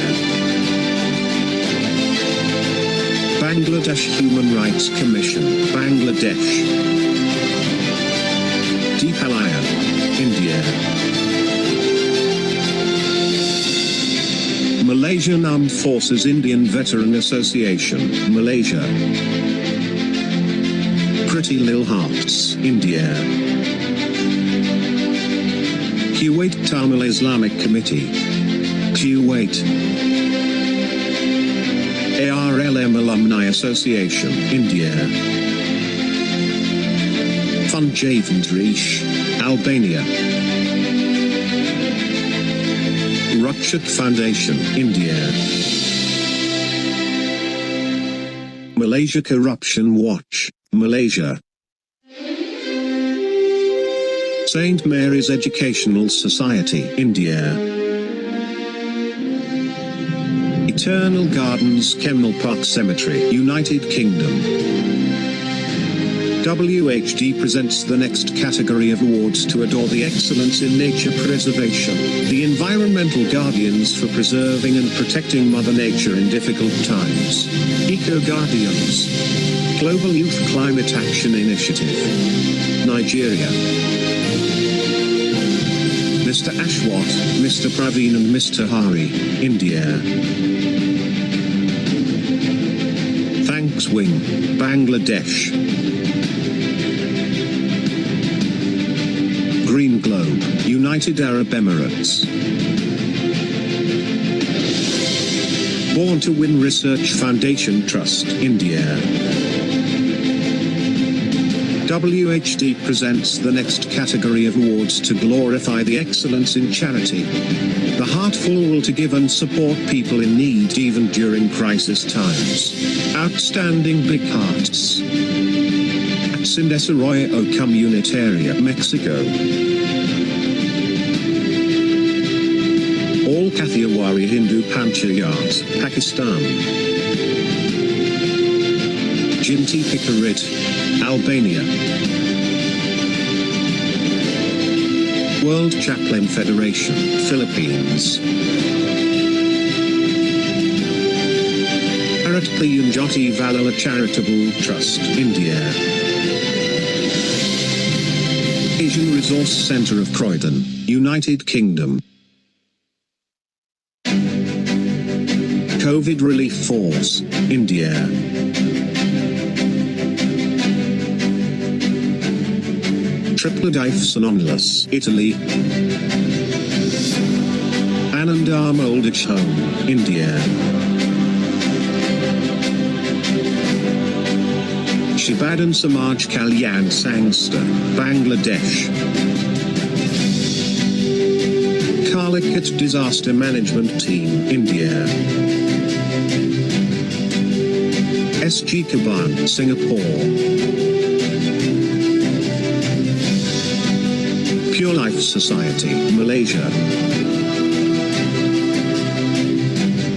S9: Bangladesh Human Rights Commission, Bangladesh. Deepalaya, India. Malaysian Armed Forces Indian Veteran Association, Malaysia. Pretty Little Hearts, India. Kuwait Tamil Islamic Committee, Kuwait. ARLM Alumni Association, India. Fund Javandrish, Albania. Rakshak Foundation, India. Malaysia Corruption Watch, Malaysia. St. Mary's Educational Society, India. Eternal Gardens Kemnal Park Cemetery, United Kingdom. WHD presents the next category of awards to adore the excellence in nature preservation, the environmental guardians for preserving and protecting Mother Nature in difficult times. Eco Guardians. Global Youth Climate Action Initiative. Nigeria. Mr. Ashwat, Mr. Praveen and Mr. Hari, India. Thanks Wing, Bangladesh. Green Globe, United Arab Emirates. Born to Win Research Foundation Trust, India. WHD presents the next category of awards to glorify the excellence in charity. The heartful will to give and support people in need even during crisis times. Outstanding Big Hearts. Sindesarroyo Comunitaria, Mexico. All Kathiawari Hindu Panchayats, Pakistan. Jinti Pikarit, Albania. World Chaplain Federation, Philippines. Bharat Piyunjoti Valala Charitable Trust, India. Asian Resource Center of Croydon, United Kingdom. COVID Relief Force, India. Tripledife Sononlus, Italy. Anandam Old Age Home, India. Shibadan Samaj Kalyan Sangster, Bangladesh. Calicut Disaster Management Team, India. SG Kaban, Singapore. Pure Life Society, Malaysia.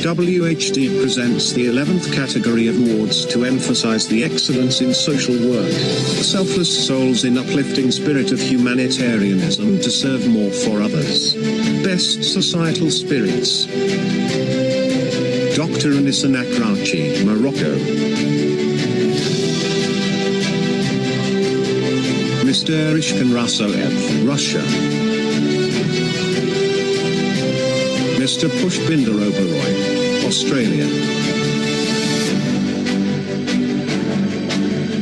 S9: WHD presents the 11th category of awards to emphasize the excellence in social work, selfless souls in uplifting spirit of humanitarianism to serve more for others. Best societal spirits. Dr. Anissa Nakrachi, Morocco. Mr. Ishkan Rasoev, Russia. Mr. Pushpinder Oberoi, Australia.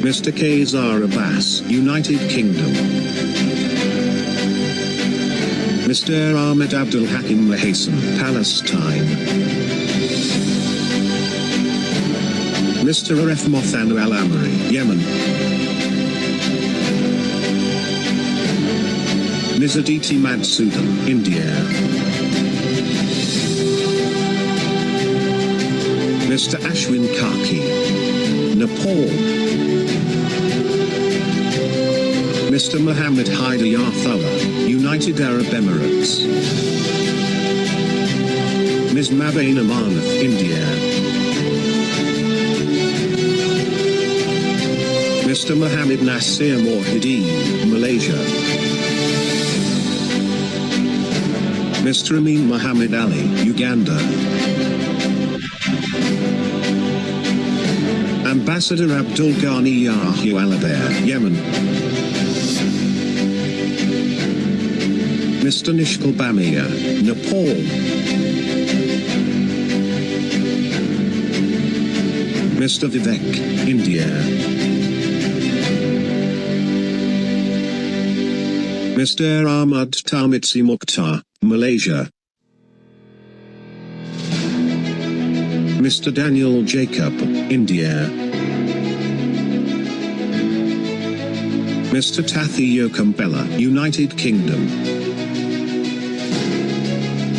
S9: Mr. Kaysar Abbas, United Kingdom. Mr. Ahmed Abdul Hakim Mahasan, Palestine. Mr. Aref Mothanu Al-Amari, Yemen. Ms. Aditi Madsudan, India. Mr. Ashwin Kaki, Nepal. Mr. Mohammed Haider Yarthulla, United Arab Emirates. Ms. Mabane Amanat, India. Mr. Mohammed Nasir Mohideen, Malaysia. Mr. Amin Mohammed Ali, Uganda. Ambassador Abdul Ghani Yahya Alaber, Yemen. Mr. Nishkal Bamia, Nepal. Mr. Vivek, India. Mr. Ahmad Tarmitsi Mukhtar, Malaysia. Mr. Daniel Jacob, India. Mr. Tathi Yokumbella, United Kingdom.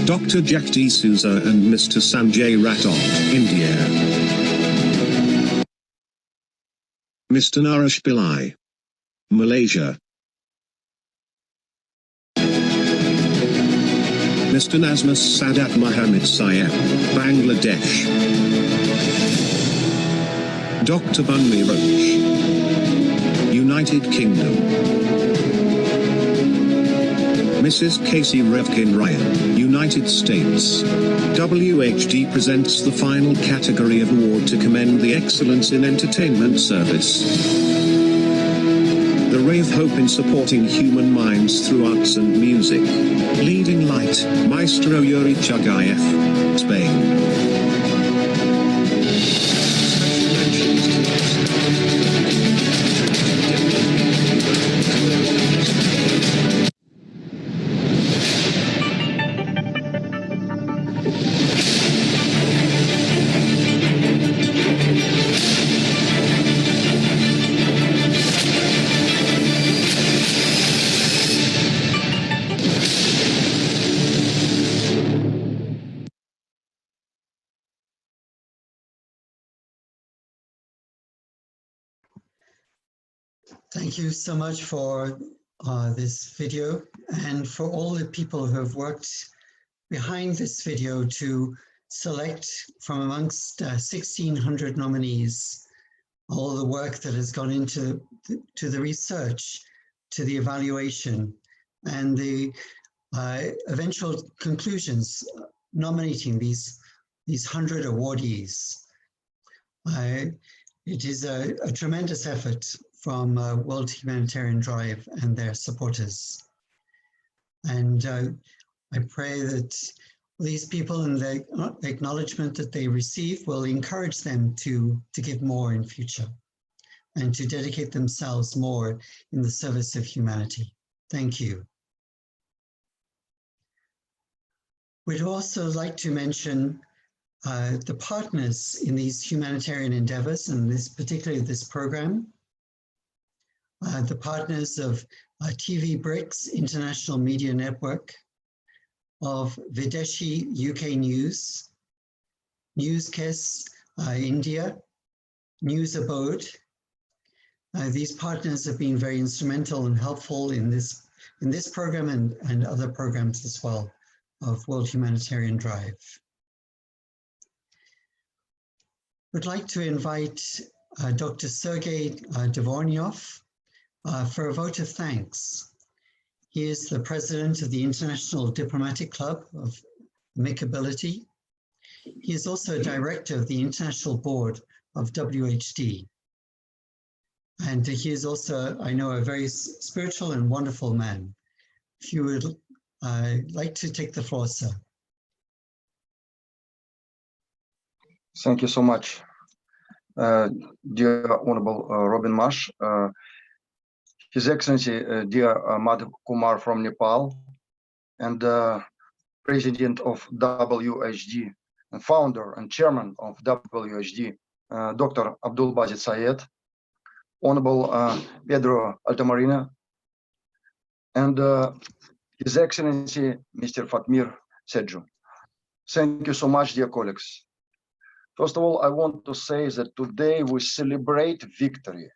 S9: Dr. Jagdi Souza and Mr. Sanjay Rathod, India. Mr. Naresh Pillai, Malaysia. Mr. Nazmus Sadat Mohammed Sayed, Bangladesh. Dr. Bunmi Roach, United Kingdom. Mrs. Casey Revkin Ryan, United States. WHD presents the final category of award to commend the excellence in entertainment service. The ray of hope in supporting human minds through arts and music. Leading light, Maestro Yuri Chagayev, Spain.
S1: Thank you so much for this video and for all the people who have worked behind this video to select from amongst 1,600 nominees all the work that has gone into the research, to the evaluation, and the eventual conclusions nominating these 100 awardees. It is a tremendous effort from World Humanitarian Drive and their supporters. And I pray that these people and the acknowledgement that they receive will encourage them to give more in future and to dedicate themselves more in the service of humanity. Thank you. We'd also like to mention the partners in these humanitarian endeavors, and particularly this program. The partners of TV Bricks International Media Network, of Videshi UK News, Newscast India, News Abode. These partners have been very instrumental and helpful in this program and other programs as well of World Humanitarian Drive. We'd like to invite Dr. Sergei Dvornyov for a vote of thanks. He is the president of the International Diplomatic Club of Amicability. He is also a director of the International Board of WHD. And he is also, I know, a very spiritual and wonderful man. If you would like to take the floor, sir.
S10: Thank you so much, dear Honorable Robin Marsh, His Excellency, dear Madhav Kumar from Nepal, and President of WHD, and founder and chairman of WHD, Dr. Abdul Basit Sayed, Honorable Pedro Altamarina, and His Excellency, Mr. Fatmir Sedju. Thank you so much, dear colleagues. First of all, I want to say that today we celebrate victory.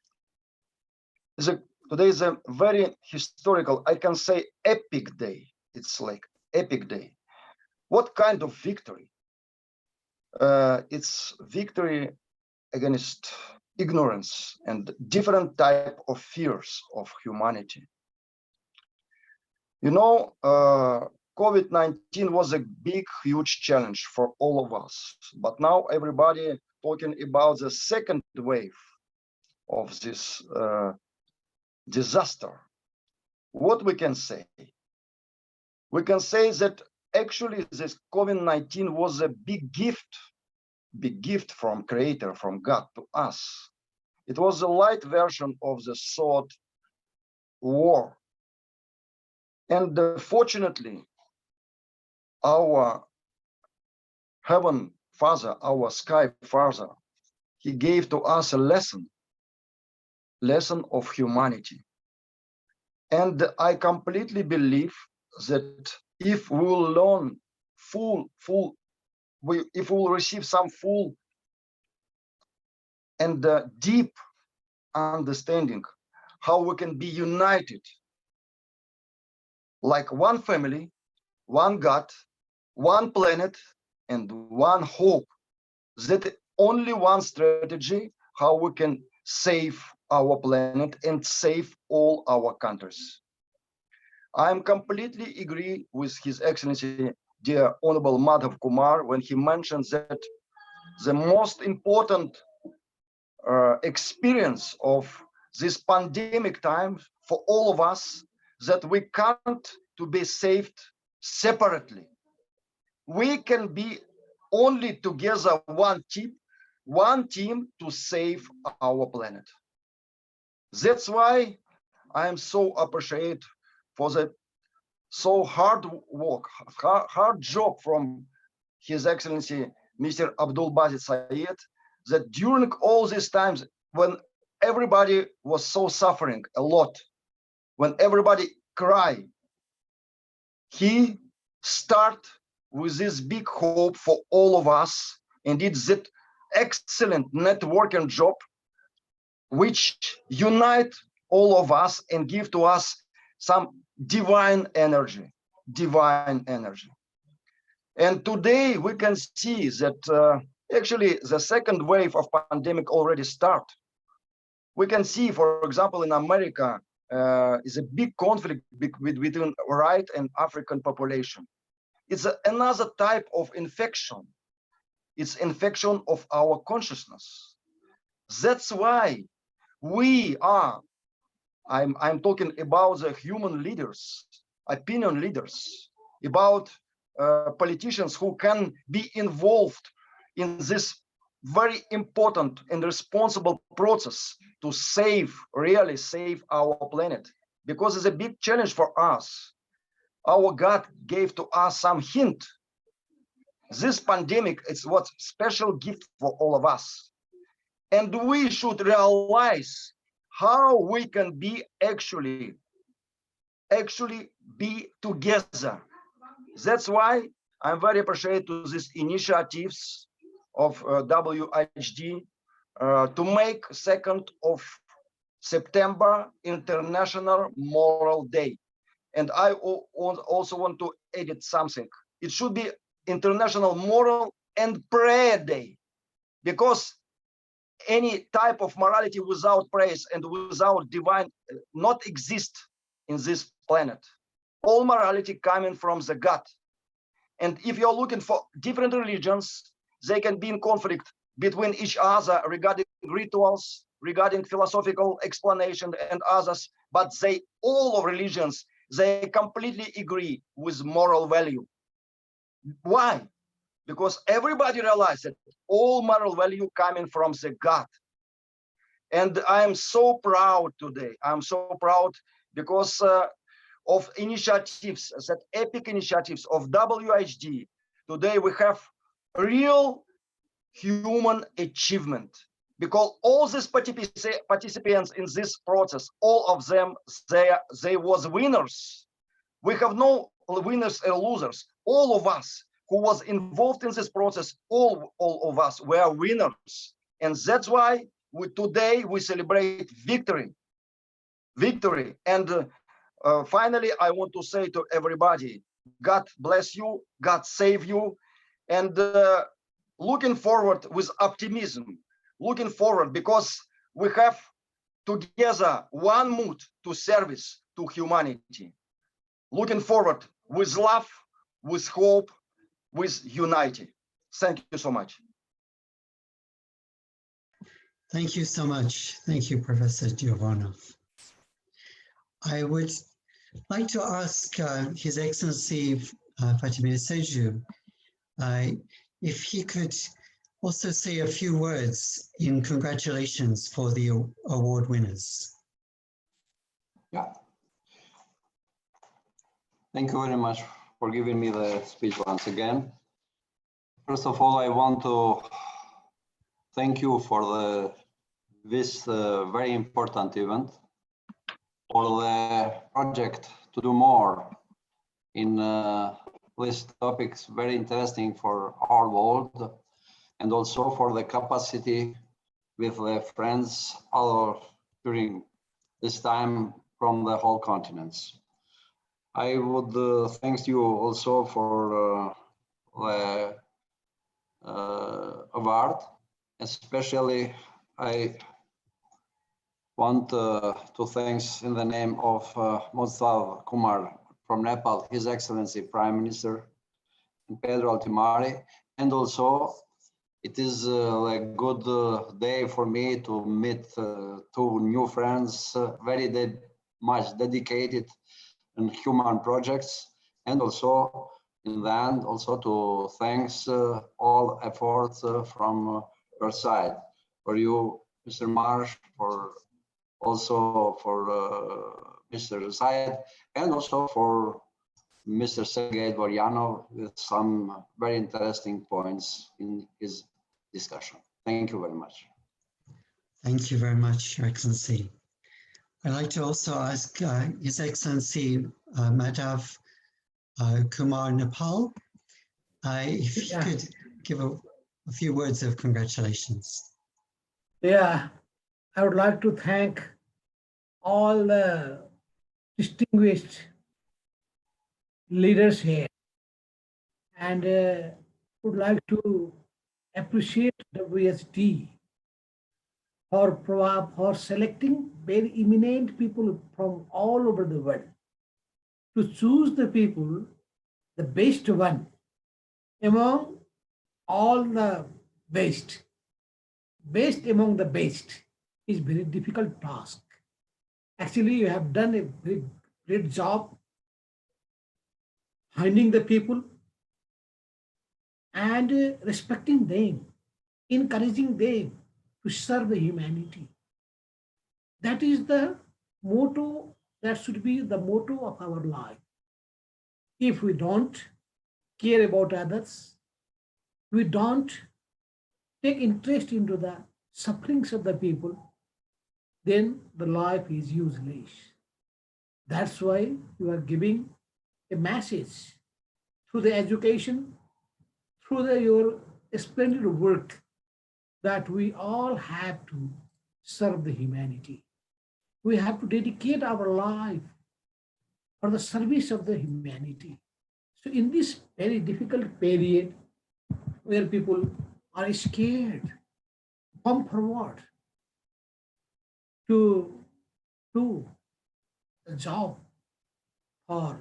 S10: Today is a very historical, I can say epic day. It's like epic day. What kind of victory? It's victory against ignorance and different type of fears of humanity. You know, COVID-19 was a big, huge challenge for all of us. But now everybody talking about the second wave of this disaster. What we can say? We can say that actually this COVID-19 was a big gift from Creator, from God to us. It was a light version of the sword war. And fortunately, our Heaven Father, our Sky Father, he gave to us a lesson of humanity. And I completely believe that if we will learn if we will receive some full and deep understanding how we can be united like one family, one God, one planet, and one hope, that only one strategy how we can save our planet and save all our countries. I am completely agree with His Excellency, dear Honorable Madhav Kumar, when he mentions that the most important experience of this pandemic time for all of us, that we can't to be saved separately. We can be only together one team to save our planet. That's why I am so appreciative for the so hard work, hard job from His Excellency Mr. Abdul Basit Sayed, that during all these times when everybody was so suffering a lot, when everybody cried, he started with this big hope for all of us and did that excellent networking job which unite all of us and give to us some divine energy. And today we can see that actually the second wave of pandemic already start. We can see, for example, in America, is a big conflict between white and African population. It's another type of infection. It's infection of our consciousness. That's why we are, I'm talking about the human leaders, opinion leaders, about politicians who can be involved in this very important and responsible process to really save our planet, because it's a big challenge for us. Our God gave to us some hint. This pandemic is what special gift for all of us. And we should realize how we can be actually be together. That's why I'm very appreciative to these initiatives of WHD to make 2nd of September International Moral Day. And I also want to edit something. It should be International Moral and Prayer Day, because any type of morality without praise and without divine not exist in this planet. All morality coming from the God. And if you're looking for different religions, they can be in conflict between each other regarding rituals, regarding philosophical explanation and others, but all religions, they completely agree with moral value. Why? Because everybody realized that all moral value coming from the God. And I am so proud today. I'm so proud because of initiatives, that epic initiatives of WHD. Today we have real human achievement, because all these participants in this process, all of them, they was winners. We have no winners and losers. All of us who was involved in this process, all of us were winners. And that's why today we celebrate victory. victory. And finally, I want to say to everybody, God bless you, God save you, and looking forward with optimism, looking forward because we have together one mood to service to humanity. Looking forward with love, with hope, with unity. Thank you so much.
S1: Thank you so much. Thank you, Professor Giovanov. I would like to ask His Excellency Fatemir Seju if he could also say a few words in congratulations for the award winners.
S8: Yeah. Thank you very much for giving me the speech once again. First of all, I want to thank you for this very important event, for the project to do more in this topics very interesting for our world, and also for the capacity with the friends during this time from the whole continents. I would thank you also for the award. Especially, I want to thank in the name of Mostafa Kumar from Nepal, His Excellency Prime Minister, and Pedro Altimari, and also it is a good day for me to meet two new friends, very much dedicated in human projects, and also in the end also to thanks all efforts from your side, for you, Mr. Marsh, for also for Mr. Zayed, and also for Mr. Sergei Dvoryanov with some very interesting points in his discussion. Thank you very much.
S1: Thank you very much, Your Excellency. I'd like to also ask His Excellency Madhav Kumar Nepal if he could give a few words of congratulations.
S7: Yeah, I would like to thank all the distinguished leaders here, and would like to appreciate WSD for selecting very eminent people from all over the world to choose the people, the best one among all the best among the best is very difficult task. Actually, you have done a very great job finding the people and respecting them, encouraging them to serve the humanity. That is the motto, that should be the motto of our life. If we don't care about others, we don't take interest into the sufferings of the people, then the life is useless. That's why you are giving a message through the education, through your splendid work, that we all have to serve the humanity. We have to dedicate our life for the service of the humanity. So in this very difficult period where people are scared, come forward to do the job for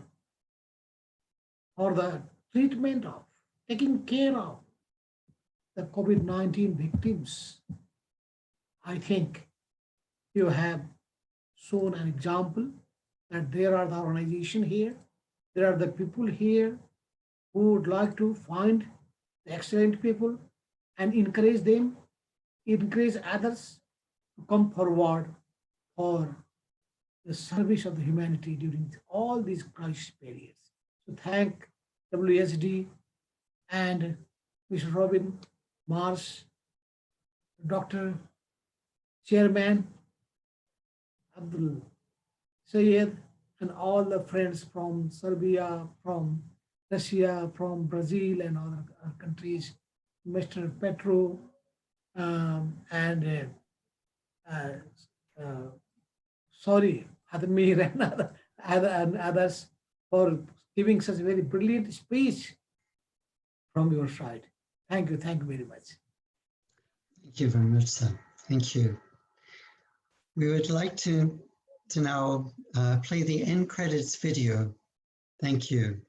S7: the treatment of, taking care of the COVID-19 victims. I think you have shown an example that there are the organization here, there are the people here who would like to find the excellent people and encourage them, encourage others to come forward for the service of the humanity during all these crisis periods. So thank WSD and Mr. Robin Marsh, Dr. Chairman Abdul Sayed, and all the friends from Serbia, from Russia, from Brazil, and other countries, Mr. Petro, sorry, Admir and others for giving such a very brilliant speech from your side. Thank you very much.
S1: Thank you very much, sir. Thank you. We would like to now play the end credits video. Thank you.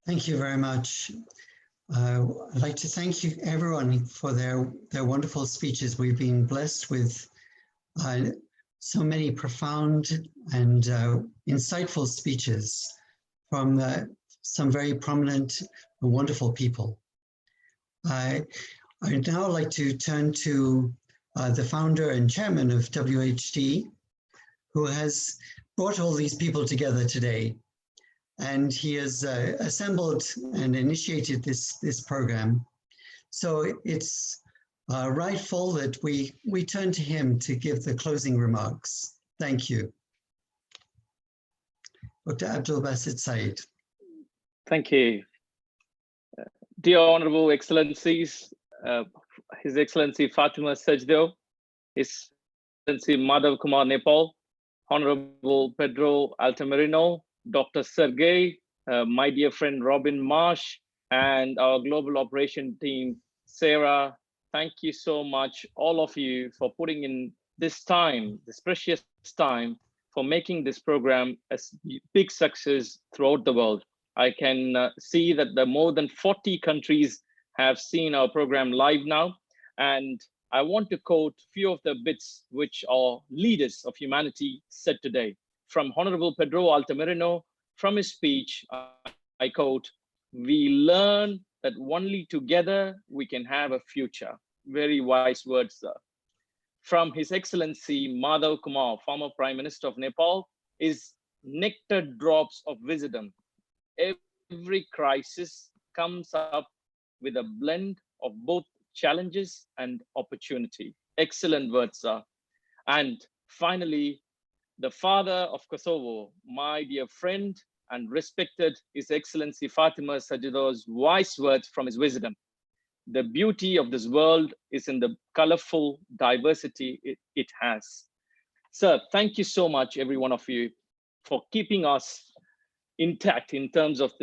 S1: Thank you very much. I'd like to thank you everyone for their wonderful speeches. We've been blessed with so many profound and insightful speeches from some very prominent and wonderful people. I'd now like to turn to the founder and chairman of WHD, who has brought all these people together today. And he has assembled and initiated this program. So it's rightful that we turn to him to give the closing remarks. Thank you. Dr. Abdul Basit Said.
S5: Thank you. Dear Honorable Excellencies, His Excellency Fatima Sajdo, His Excellency Madhav Kumar Nepal, Honorable Pedro Altamirano, Dr. Sergey, my dear friend Robin Marsh, and our global operation team, Sarah. Thank you so much, all of you, for putting in this time, this precious time, for making this program a big success throughout the world. I can see that the more than 40 countries have seen our program live now. And I want to quote a few of the bits which our leaders of humanity said today. From Honorable Pedro Altamirano, from his speech, I quote, "We learn that only together we can have a future." Very wise words, sir. From His Excellency Madhav Kumar, former Prime Minister of Nepal, is nectar drops of wisdom. Every crisis comes up with a blend of both challenges and opportunity. Excellent words, sir. And finally, the father of Kosovo, my dear friend and respected His Excellency Fatima Sajdo's wise words from his wisdom. The beauty of this world is in the colorful diversity it has. Sir, thank you so much, every one of you, for keeping us intact in terms of